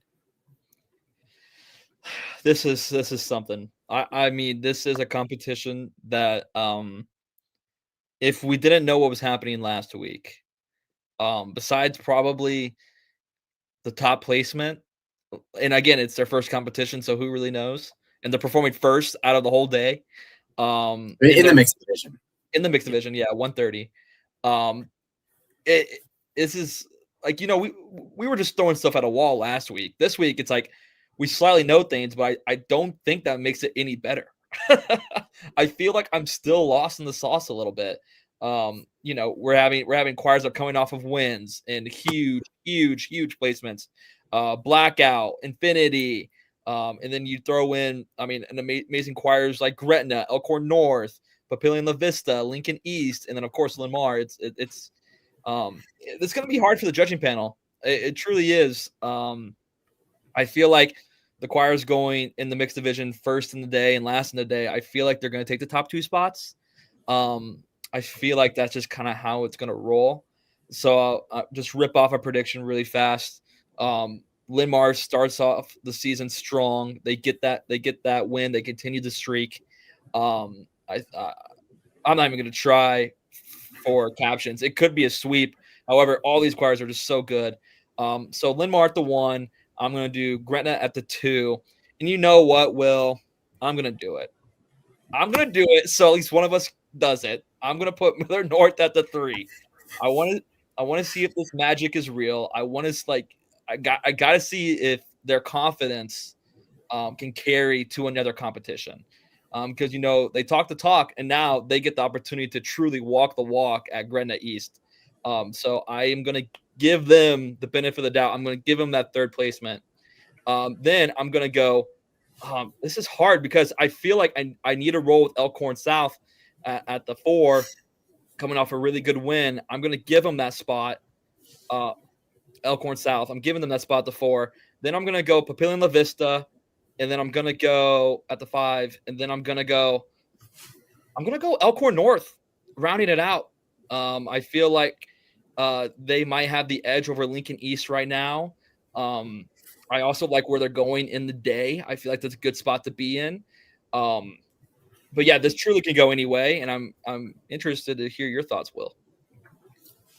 This is something. I mean, this is a competition that if we didn't know what was happening last week, besides probably the top placement, and again, it's their first competition, so who really knows? And they're performing first out of the whole day. In the mixed division. In the mixed division, yeah, 130. This is like, we were just throwing stuff at a wall last week. This week, it's like we slightly know things, but I don't think that makes it any better. I feel like I'm still lost in the sauce a little bit. We're having choirs that are coming off of wins and huge placements. Blackout, Infinity, and then you throw in, an amazing choirs like Gretna, Elkhorn North, Papillion La Vista, Lincoln East, and then of course Linmar. It's going to be hard for the judging panel. It truly is. I feel like the choirs going in the mixed division first in the day and last in the day, I feel like they're going to take the top two spots. I feel like that's just kind of how it's going to roll. So I'll just rip off a prediction really fast. Linmar starts off the season strong. They get that win. They continue the streak. I'm not even going to try for captions. It could be a sweep. However, all these choirs are just so good. So Linmar at the 1. I'm going to do Gretna at the 2. And you know what, Will? I'm going to do it. So at least one of us does it. I'm going to put Miller North at the 3. I want to see if this magic is real. I got to see if their confidence can carry to another competition. Because they talk the talk, and now they get the opportunity to truly walk the walk at Gretna East. So I am going to give them the benefit of the doubt. I'm going to give them that 3rd placement. Then I'm going to go. This is hard because I feel like I need to roll with Elkhorn South at the 4, coming off a really good win. I'm going to give them that spot. Elkhorn South. I'm giving them that spot at the 4. Then I'm going to go Papillion La Vista. And then I'm going to go at the 5. And then I'm going to go Elkhorn North, rounding it out. I feel like they might have the edge over Lincoln East right now. I also like where they're going in the day. I feel like that's a good spot to be in. But yeah, this truly can go any way, and I'm interested to hear your thoughts, Will.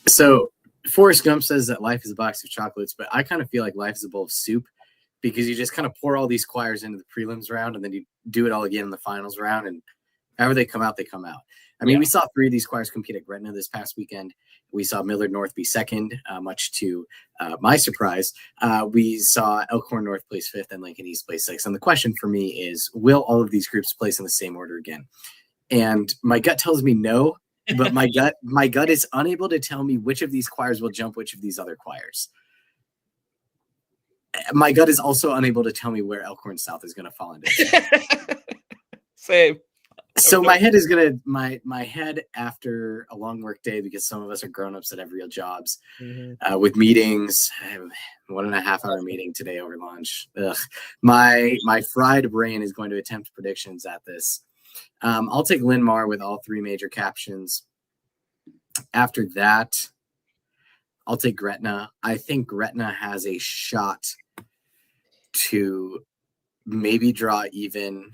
So Forrest Gump says that life is a box of chocolates, but I kind of feel like life is a bowl of soup, because you just kind of pour all these choirs into the prelims round, and then you do it all again in the finals round, and however they come out, they come out. I mean, we saw 3 of these choirs compete at Gretna this past weekend. We saw Millard North be 2nd, much to my surprise. We saw Elkhorn North place 5th and Lincoln East place 6th. And the question for me is, will all of these groups place in the same order again? And my gut tells me no, but my gut is unable to tell me which of these choirs will jump which of these other choirs. My gut is also unable to tell me where Elkhorn South is going to fall into. Same. So my head is my head after a long work day, because some of us are grown-ups that have real jobs, with meetings. I have a 1.5-hour meeting today over lunch. Ugh. My fried brain is going to attempt predictions at this. I'll take Linmar with all 3 major captions. After that, I'll take Gretna. I think Gretna has a shot to maybe draw even.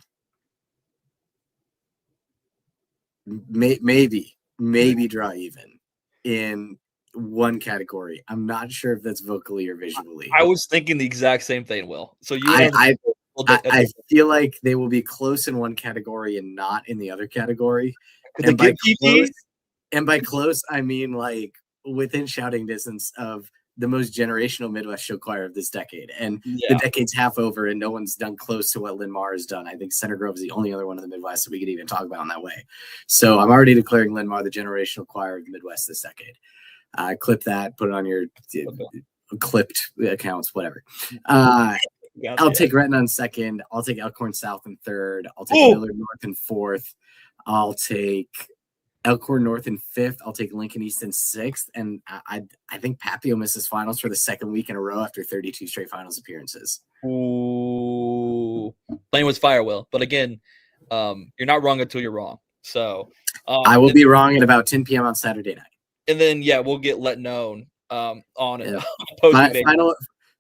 Maybe draw even in one category. I'm not sure if that's vocally or visually. I was thinking the exact same thing, Will. So I feel like they will be close in one category and not in the other category. And by close, I mean like within shouting distance of the most generational Midwest show choir of this decade. And the decade's half over, and no one's done close to what Linmar has done. I think Center Grove is the only other one in the Midwest that we could even talk about in that way. So I'm already declaring Linmar the generational choir of the Midwest this decade. Clip that, put it on your clipped accounts, whatever. I'll take Gretna in 2nd. I'll take Elkhorn South in 3rd. I'll take Millard North in 4th. I'll take Elkhorn North in 5th. I'll take Lincoln East in 6th. And I think Papio misses finals for the 2nd week in a row after 32 straight finals appearances. Ooh. Playing with fire, Will. But again, you're not wrong until you're wrong. So I will be wrong at about 10 p.m. on Saturday night. And then, we'll get let known on it.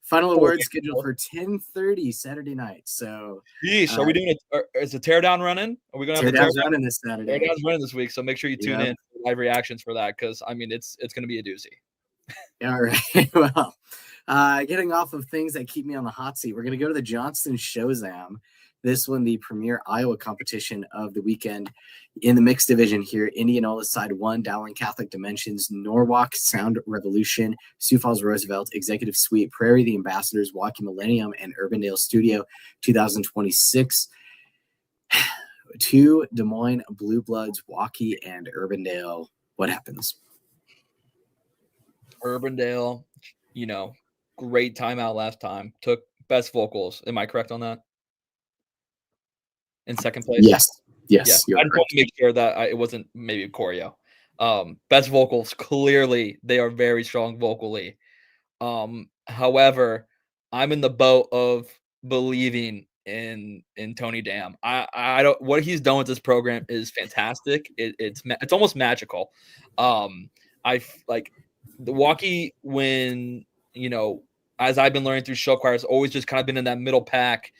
Final award scheduled for 10:30 Saturday night. So, are we doing it? Is the teardown running? Are we going to have the teardown's running this Saturday? Teardown's running this week, so make sure you tune in for live reactions for that, because I mean it's going to be a doozy. All right. Well, getting off of things that keep me on the hot seat, we're going to go to the Johnston Showzam. This one, the premier Iowa competition of the weekend. In the mixed division here, Indianola Side 1, Dowling Catholic Dimensions, Norwalk Sound Revolution, Sioux Falls Roosevelt, Executive Suite, Prairie the Ambassadors, Walkie Millennium, and Urbandale Studio 2026. 2 Des Moines Blue Bloods, Walkie and Urbandale. What happens? Urbandale, great timeout last time. Took best vocals. Am I correct on that? In 2nd place? Yes. I just want to make sure that it wasn't maybe a choreo. Best vocals, clearly they are very strong vocally. However, I'm in the boat of believing in Tony Dam. I don't, what he's done with this program is fantastic. It's almost magical. I like The Waukee, when, you know, as I've been learning through show choir, has always just kind of been in that middle pack.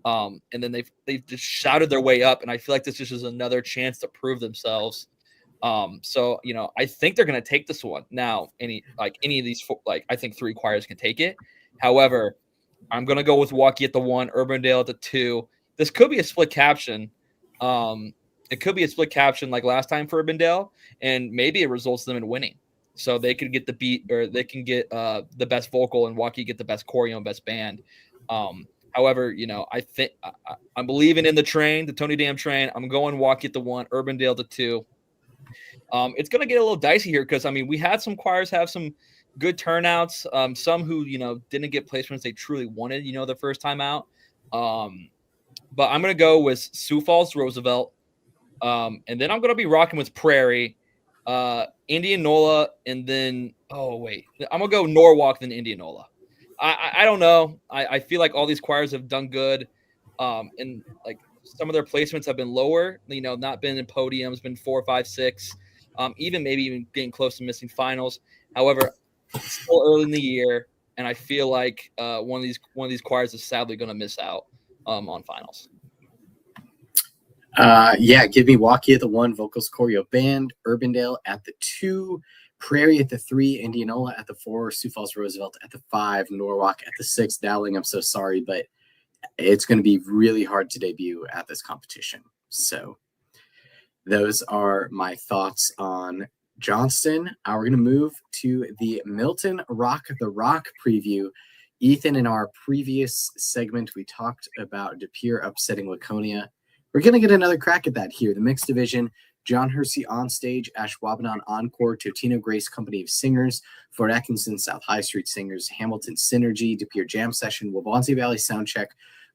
And then they've just shouted their way up, and I feel like this just is another chance to prove themselves. So, you know, I think they're going to take this one. Now, any of these, I think 3 choirs can take it. However, I'm going to go with Waukee at the 1, Urbandale at the 2. This could be a split caption. It could be a split caption like last time for Urbandale, and maybe it results in them in winning. So they could get the beat, or they can get the best vocal, and Waukee get the best choreo and best band. However, you know, I think I'm believing in the train, the Tony Dam train. I'm going Waukee at the 1, Urbandale at the 2. It's going to get a little dicey here because, I mean, we had some choirs have some good turnouts. Some who, you know, didn't get placements they truly wanted, you know, the first time out. But I'm going to go with Sioux Falls, Roosevelt. And then I'm going to be rocking with Prairie, Indianola, and then, I'm going to go Norwalk, then Indianola. I don't know. I feel like all these choirs have done good. And like some of their placements have been lower, you know, not been in podiums, been 4, 5, 6, maybe even getting close to missing finals. However, it's still early in the year, and I feel like one of these choirs is sadly going to miss out on finals. Give me Waukee at the 1, vocals, choreo, band, Urbandale at the 2, Prairie at the 3, Indianola at the 4, Sioux Falls, Roosevelt at the 5, Norwalk at the 6. Dowling, I'm so sorry, but it's going to be really hard to debut at this competition. So those are my thoughts on Johnston. We're going to move to the Milton Rock the Rock preview. Ethan, in our previous segment, we talked about De Pere upsetting Laconia. We're going to get another crack at that here. The mixed division, John Hersey on stage, Ashwaubenon Encore, Totino Grace Company of Singers, Fort Atkinson South High Street Singers, Hamilton Synergy, De Pere Jam Session, Waubonsie Valley Soundcheck,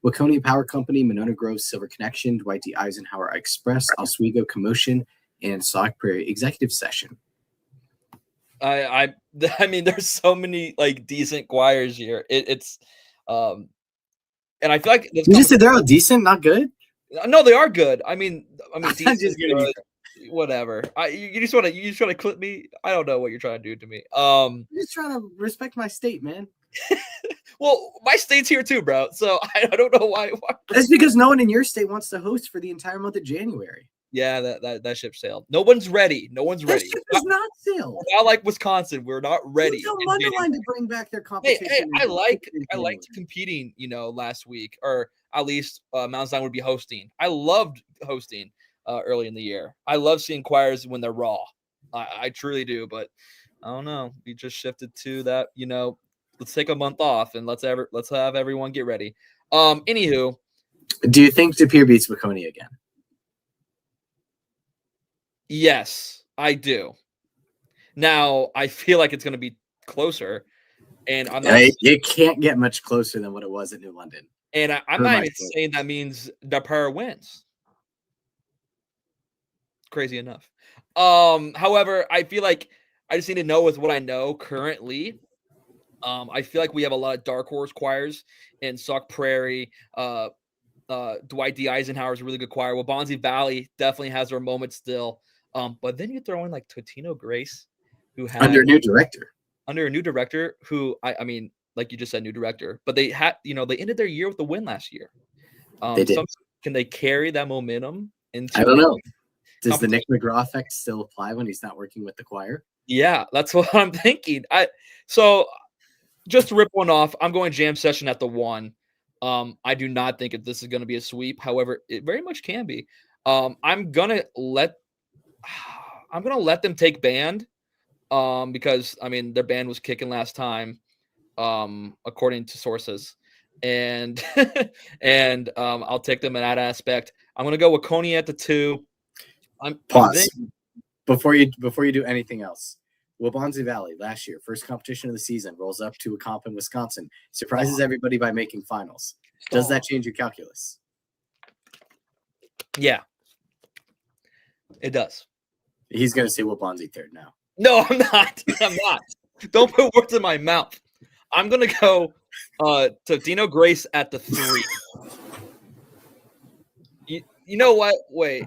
Waconia Power Company, Monona Grove Silver Connection, Dwight D. Eisenhower Express, Oswego Commotion, and Sauk Prairie Executive Session. I mean, there's so many like decent choirs here. It's and I feel like you just said they're all decent, not good. No, they are good. I mean, decent, just good, whatever. You just want to clip me. I don't know what you're trying to do to me. I'm just trying to respect my state, man. Well, my state's here too, bro. So I don't know why. That's because no one in your state wants to host for the entire month of January. Yeah, that ship sailed. No one's ready. That ship is not sailed. Not like Wisconsin. We're not ready. Tell Mundelein to bring back their competition. Hey, I liked competing, you know, last week, or at least Mount Zion would be hosting. I loved hosting early in the year. I love seeing choirs when they're raw. I truly do, but I don't know. We just shifted to that, you know, let's take a month off and let's have everyone get ready. Anywho. Do you think De Pere beats Waconia again? Yes, I do. Now, I feel like it's going to be closer, and I'm not. It can't get much closer than what it was at New London. And I'm not even saying that means De Pere wins. Crazy enough. However, I feel like I just need to know with what I know currently. I feel like we have a lot of dark horse choirs in Sauk Prairie. Dwight D. Eisenhower is a really good choir. Waubonsie Valley definitely has their moments still. But then you throw in like Totino Grace, who had under a new director who I mean, like you just said, new director, but they had, you know, they ended their year with the win last year. They did. Can they carry that momentum into? I don't know. Does the Nick McGraw effect still apply when he's not working with the choir? Yeah, that's what I'm thinking. So just to rip one off, I'm going Jam Session at the 1. I do not think this is going to be a sweep. However, it very much can be. I'm gonna let them take band, because I mean their band was kicking last time, according to sources, and I'll take them in that aspect. I'm gonna go Waconia at the 2. Pause before you do anything else. Waubonsie Valley last year, first competition of the season, rolls up to a comp in Wisconsin, surprises everybody by making finals. Does that change your calculus? Yeah, it does. He's going to say Waubonsie third now. No, I'm not. Don't put words in my mouth. I'm going to go Totino Grace at the 3. You know what? Wait.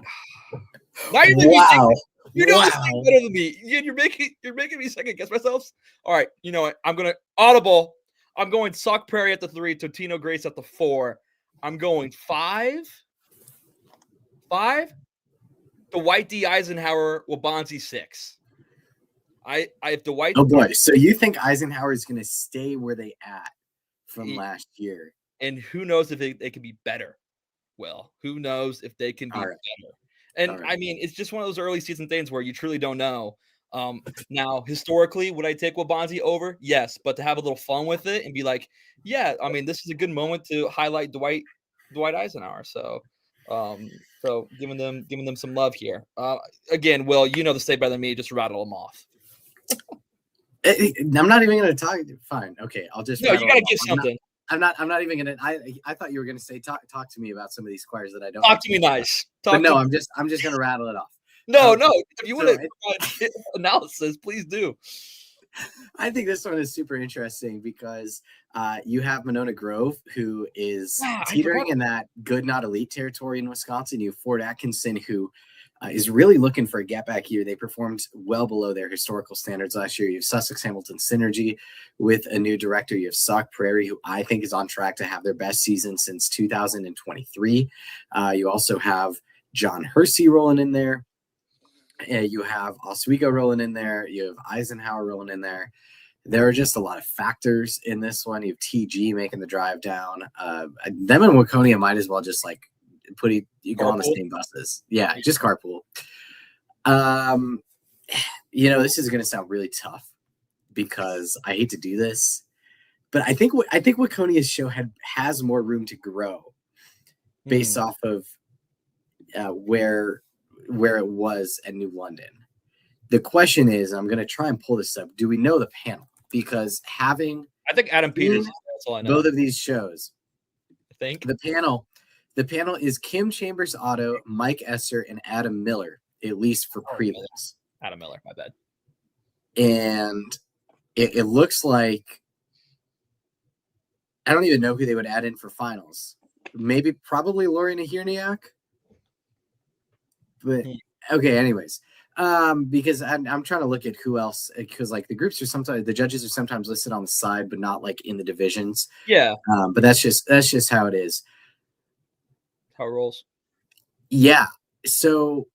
Now you're You know this Wow. thing better than me. You're making me second guess myself. All right, you know what? I'm gonna audible. I'm going Sock Prairie at the 3, Totino Grace at the 4. I'm going 5. 5. Dwight D. Eisenhower, Wabanzi 6. If Dwight. Oh boy! So you think Eisenhower is going to stay where they at from last year? And who knows if they can be better? Well, who knows if they can be better? And I mean, it's just one of those early season things where you truly don't know. Now, historically, would I take Wabanzi over? Yes, but to have a little fun with it and be like, yeah, I mean, this is a good moment to highlight Dwight Eisenhower. So giving them some love here. Again, Will, you know the state better than me. Just rattle them off. I'm not even going to talk. Fine, okay, I'll just. No, you got to give something. I'm not even gonna. I thought you were gonna say talk to me about some of these choirs that I don't. Talk to me nice. But no, I'm just gonna rattle it off. No. If you want to provide analysis, please do. I think this one is super interesting because you have Monona Grove, who is teetering in that good, not elite territory in Wisconsin. You have Fort Atkinson, who is really looking for a get back year. They performed well below their historical standards last year. You have Sussex Hamilton Synergy with a new director. You have Sauk Prairie, who I think is on track to have their best season since 2023. You also have John Hersey rolling in there. You have Oswego rolling in there. You have Eisenhower rolling in there. There are just a lot of factors in this one. You have TG making the drive down. Them and Waconia might as well just like you go on the same buses. Yeah, just carpool. This is going to sound really tough because I hate to do this, but I think Waconia's show has more room to grow based off of where it was at New London. The question is, I'm going to try and pull this up. Do we know the panel? Because I think Adam Peters. That's all I know. Both of these shows. I think the panel is Kim Chambers Otto, Mike Esser, and Adam Miller, at least for prelims. Adam Miller, my bad. And it looks like I don't even know who they would add in for finals. Probably Lori Nahirniak. But okay, anyways. Because I'm trying to look at who else, because like the judges are sometimes listed on the side, but not like in the divisions. Yeah. But that's just how it is. How it rolls. Yeah. So,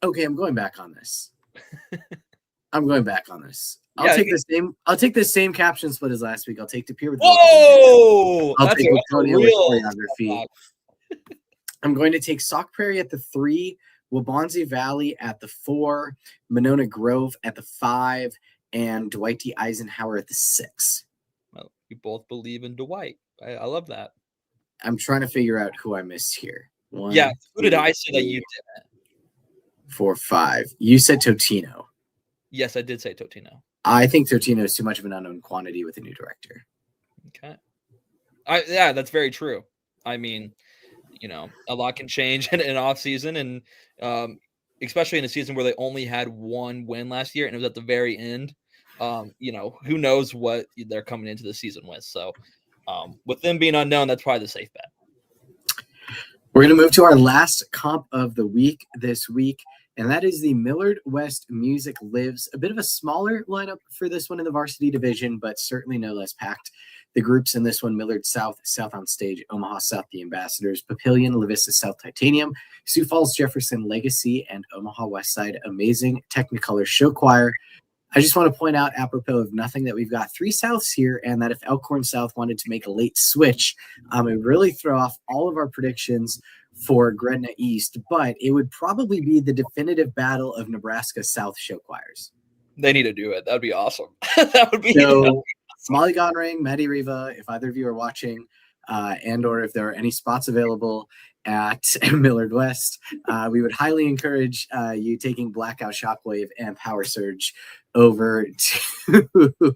okay, I'm going back on this. I'll take the same caption split as last week. I'll take DePere with. Whoa! I'll take Waconia with choreography. I'm going to take Sauk Prairie at the 3, Wabanzi Valley at the 4, Monona Grove at the 5, and Dwight D. Eisenhower at the 6. Well, you both believe in Dwight. I love that. I'm trying to figure out who I missed here. Who did I say that you did? 4, 5. You said Totino. Yes, I did say Totino. I think Totino is too much of an unknown quantity with a new director. Okay. That's very true. I mean, a lot can change in an off season, and especially in a season where they only had one win last year, and it was at the very end. Who knows what they're coming into the season with. So with them being unknown, that's probably the safe bet. We're going to move to our last comp of the week this week, and that is the Millard West Music Lives. A bit of a smaller lineup for this one in the varsity division, but certainly no less packed. The groups in this one: Millard South, South on Stage, Omaha South, the Ambassadors, Papillion, La Vista South, Titanium, Sioux Falls, Jefferson, Legacy, and Omaha West Side, Amazing Technicolor Show Choir. I just want to point out, apropos of nothing, that we've got 3 Souths here, and that if Elkhorn South wanted to make a late switch, it would really throw off all of our predictions for Gretna East, but it would probably be the definitive battle of Nebraska South show choirs. They need to do it. That would be awesome. That would be so. Molly Godring, Maddie Riva, if either of you are watching, and or if there are any spots available at Millard West, we would highly encourage you taking Blackout Shockwave and Power Surge over to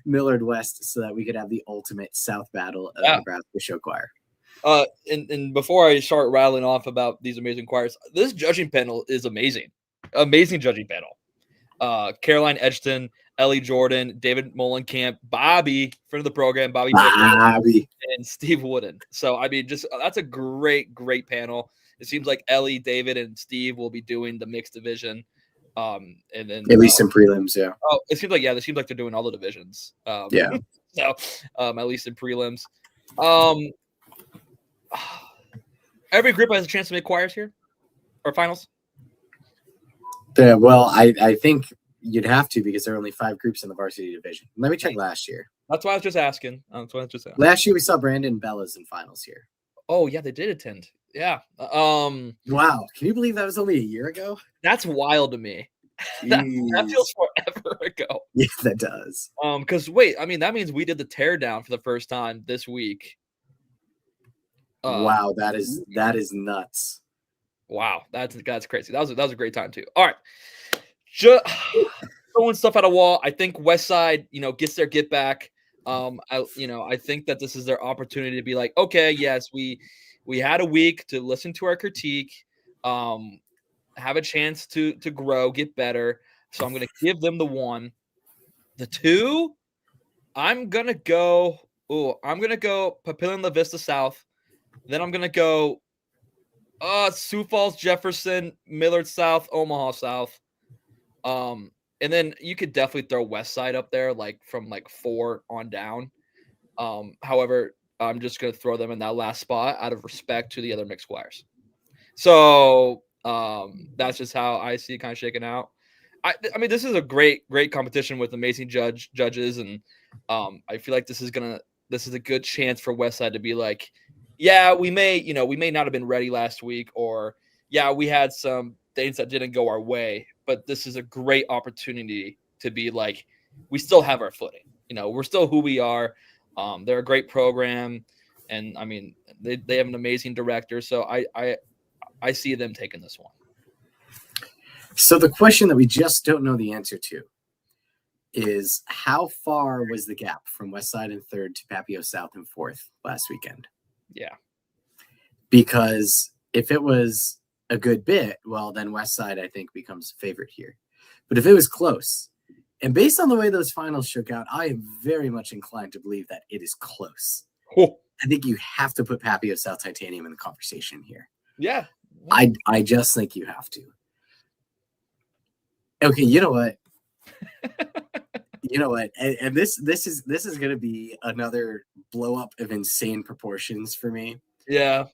Millard West so that we could have the ultimate South battle of Nebraska show choir. And before I start rattling off about these amazing choirs, this judging panel is amazing. Amazing judging panel. Caroline Edgerton, Ellie Jordan, David Molenkamp, Bobby, friend of the program, Bobby, and Steve Wooden. So, I mean, that's a great, great panel. It seems like Ellie, David, and Steve will be doing the mixed division. And then at least in prelims, yeah. Oh, it seems like they're doing all the divisions. Yeah. So at least in prelims. Every group has a chance to make quires here or finals. Yeah, well, I think you'd have to because there are only 5 groups in the varsity division. Let me check last year. That's why I was just asking. Last year we saw Brandon and Bella's in finals here. Oh yeah, they did attend. Yeah. Wow, can you believe that was only a year ago? That's wild to me. that feels forever ago. Yeah, that does. Because wait, I mean that means we did the teardown for the first time this week. Wow, that is nuts. Wow, that's crazy. That was a great time too. All right, just throwing stuff at a wall. I think Westside, gets their get back. I think that this is their opportunity to be like, okay, yes, we had a week to listen to our critique, have a chance to grow, get better. So I'm gonna give them the 1. The 2, I'm gonna go Papillion La Vista South. Then I'm gonna go Sioux Falls, Jefferson, Millard South, Omaha South. And then you could definitely throw West Side up there, like from 4 on down. However, I'm just gonna throw them in that last spot out of respect to the other mixed choirs. So that's just how I see it kind of shaking out. I mean, this is a great competition with amazing judges, and I feel like this is a good chance for West Side to be like, yeah, we may not have been ready last week, or yeah, we had some things that didn't go our way, but this is a great opportunity to be like, we still have our footing. We're still who we are. They're a great program, and I mean, they have an amazing director. So I see them taking this one. So the question that we just don't know the answer to is, how far was the gap from West Side in 3rd to Papio South in 4th last weekend? Yeah. Because if it was a good bit, well, then West Side, I think, becomes favorite here. But if it was close, and based on the way those finals shook out, I am very much inclined to believe that it is close. Oh. I think you have to put Papio South Titanium in the conversation here. Yeah. I just think you have to. Okay, you know what? And this is going to be another blow up of insane proportions for me. Yeah.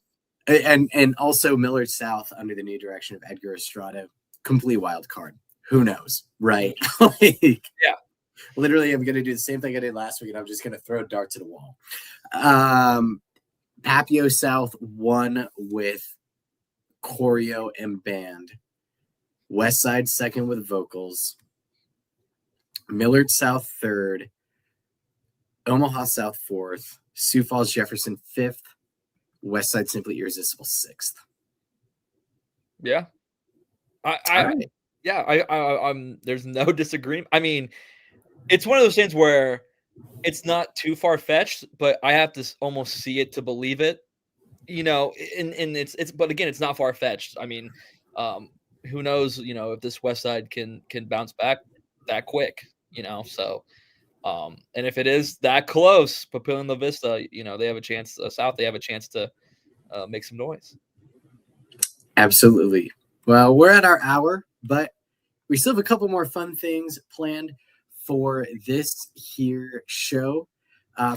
And also Millard South under the new direction of Edgar Estrada, complete wild card. Who knows, right? Yeah. Literally, I'm going to do the same thing I did last week, and I'm just going to throw darts at a wall. Papio South won with choreo and band. West Side 2nd with vocals. Millard South 3rd. Omaha South 4th. Sioux Falls Jefferson 5th. West Side Simply Irresistible 6th. Yeah. There's no disagreement. I mean, it's one of those things where it's not too far-fetched, but I have to almost see it to believe it. And but again, it's not far-fetched. I mean, who knows, if this West Side can bounce back that quick, so and if it is that close, Papillion La Vista, they have a chance. South, they have a chance to make some noise. Absolutely. Well, we're at our hour, but we still have a couple more fun things planned for this here show.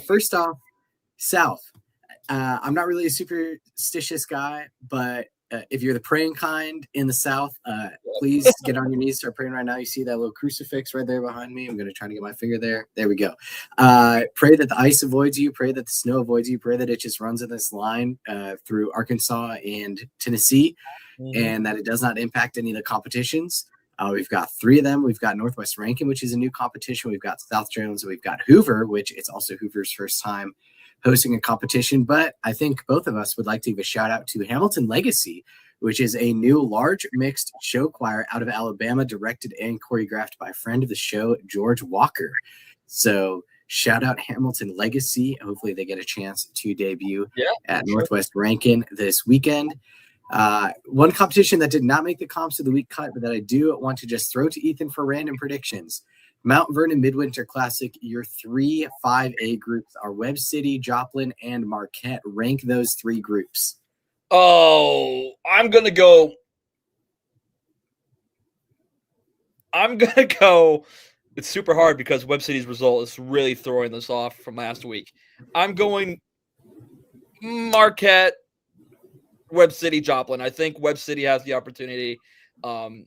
First off, South. I'm not really a superstitious guy, but if you're the praying kind in the South, please get on your knees, start praying right now. You see that little crucifix right there behind me? I'm going to try to get my finger there. There we go. Pray that the ice avoids you. Pray that the snow avoids you. Pray that it just runs in this line through Arkansas and Tennessee, and that it does not impact any of the competitions. We've got 3 of them. We've got Northwest Rankin, which is a new competition. We've got South Jones. We've got Hoover, which it's also Hoover's first time hosting a competition. But I think both of us would like to give a shout out to Hamilton Legacy, which is a new large mixed show choir out of Alabama, directed and choreographed by a friend of the show, George Walker. So shout out Hamilton Legacy. Hopefully they get a chance to debut at Northwest Rankin this weekend. One competition that did not make the comps of the week cut, but that I do want to just throw to Ethan for random predictions. Mount Vernon Midwinter Classic, your 3 5A groups are Webb City, Joplin, and Marquette. Rank those 3 groups. Oh, I'm gonna go. It's super hard because Web City's result is really throwing this off from last week. I'm going Marquette, Web City, Joplin. I think Web City has the opportunity to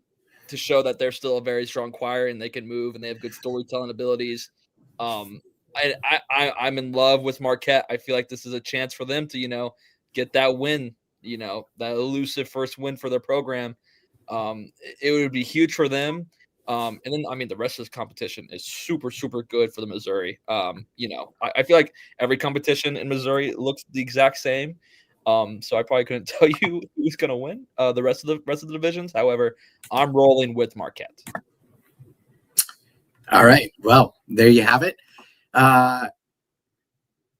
show that they're still a very strong choir and they can move and they have good storytelling abilities. I'm in love with Marquette. I feel like this is a chance for them to, get that win, that elusive first win for their program. It would be huge for them. And then, the rest of this competition is super, super good for the Missouri. I feel like every competition in Missouri looks the exact same. So I probably couldn't tell you who's going to win the rest of the divisions. However, I'm rolling with Marquette. All right. Well, there you have it.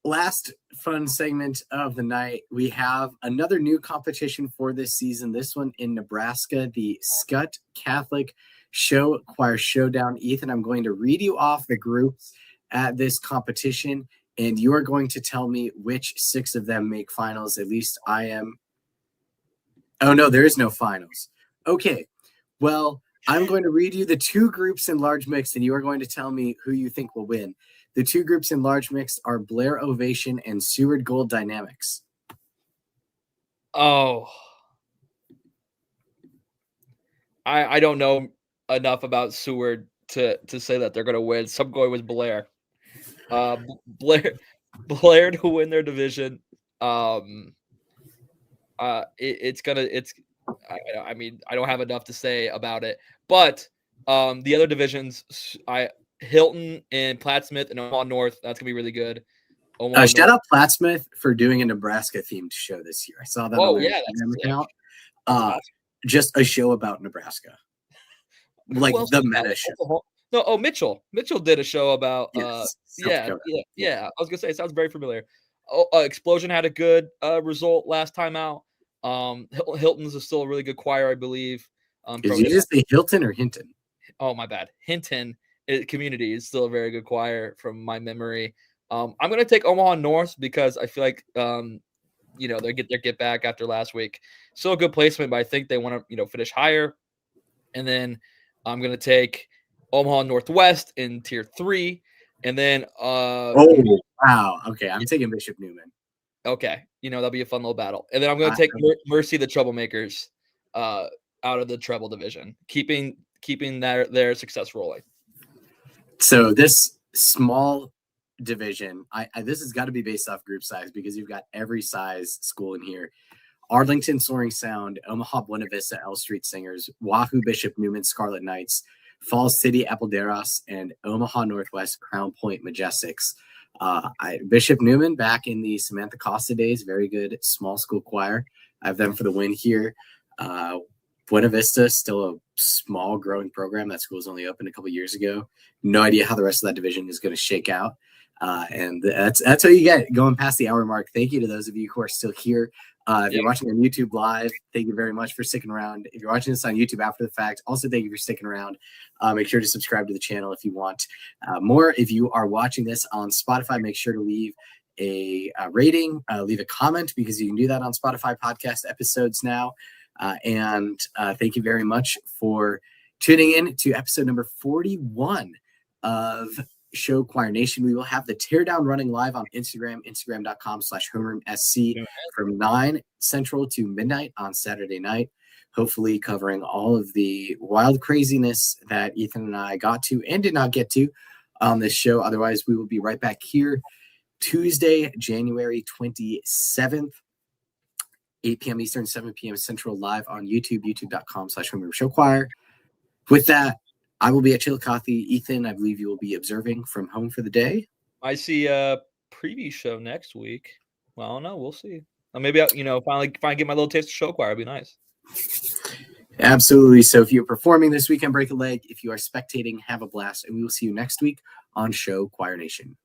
Last fun segment of the night. We have another new competition for this season. This one in Nebraska, the Scott Catholic Show Choir Showdown. Ethan, I'm going to read you off the groups at this competition, and you are going to tell me which 6 of them make finals. At least I am. Oh, no, there is no finals. Okay. Well, I'm going to read you the 2 groups in large mix, and you are going to tell me who you think will win. The 2 groups in large mix are Blair Ovation and Seward Gold Dynamics. Oh, I don't know enough about Seward to say that they're going to win. Some guy was Blair. Blair to win their division. I don't have enough to say about it, but the other divisions, Hilton and Plattsmouth and Omaha North, that's gonna be really good. Shout out Plattsmouth for doing a Nebraska themed show this year. I saw that on their Instagram account. Awesome. Just a show about Nebraska, like the meta show. No, Mitchell did a show about. Yes, yeah. I was gonna say it sounds very familiar. Explosion had a good result last time out. Hilton's is still a really good choir, I believe. Did you just say Hilton or Hinton? Oh, my bad. Hinton community is still a very good choir from my memory. I'm going to take Omaha North because I feel like, they get their get back after last week. Still a good placement, but I think they want to, finish higher. And then I'm going to take Omaha Northwest in tier 3. And then, wow. Okay. I'm taking Bishop Neumann. Okay. That'll be a fun little battle. And then I'm going to take Mercy the Troublemakers out of the treble division, keeping their success rolling. So this small division, this has got to be based off group size because you've got every size school in here. Arlington Soaring Sound, Omaha Buena Vista L Street Singers, Wahoo Bishop Neumann Scarlet Knights, Falls City Applederas, and Omaha Northwest Crown Point Majestics. Bishop Neumann back in the Samantha Costa days, very good small school choir. I have them for the win here. Buena Vista, still a small growing program. That school was only opened a couple years ago. No idea how the rest of that division is going to shake out. And that's what you get going past the hour mark. Thank you to those of you who are still here. If you're watching on YouTube live, thank you very much for sticking around. If you're watching this on YouTube after the fact, also thank you for sticking around. Make sure to subscribe to the channel if you want more. If you are watching this on Spotify, make sure to leave a rating, leave a comment, because you can do that on Spotify podcast episodes now. And thank you very much for tuning in to episode number 41 of Show Choir Nation. We will have the teardown running live on Instagram, instagram.com/homeroomsc from 9 Central to midnight on Saturday night, hopefully covering all of the wild craziness that Ethan and I got to and did not get to on this show. Otherwise, we will be right back here Tuesday, January 27th, 8 p.m. Eastern, 7 p.m. Central, live on YouTube, youtube.com/homeroomshowchoir. With that, I will be at Chillicothe. Ethan, I believe you will be observing from home for the day. I see a preview show next week. Well, I don't know. We'll see. Maybe finally get my little taste of show choir. It'd be nice. Absolutely. So if you're performing this weekend, break a leg. If you are spectating, have a blast. And we will see you next week on Show Choir Nation.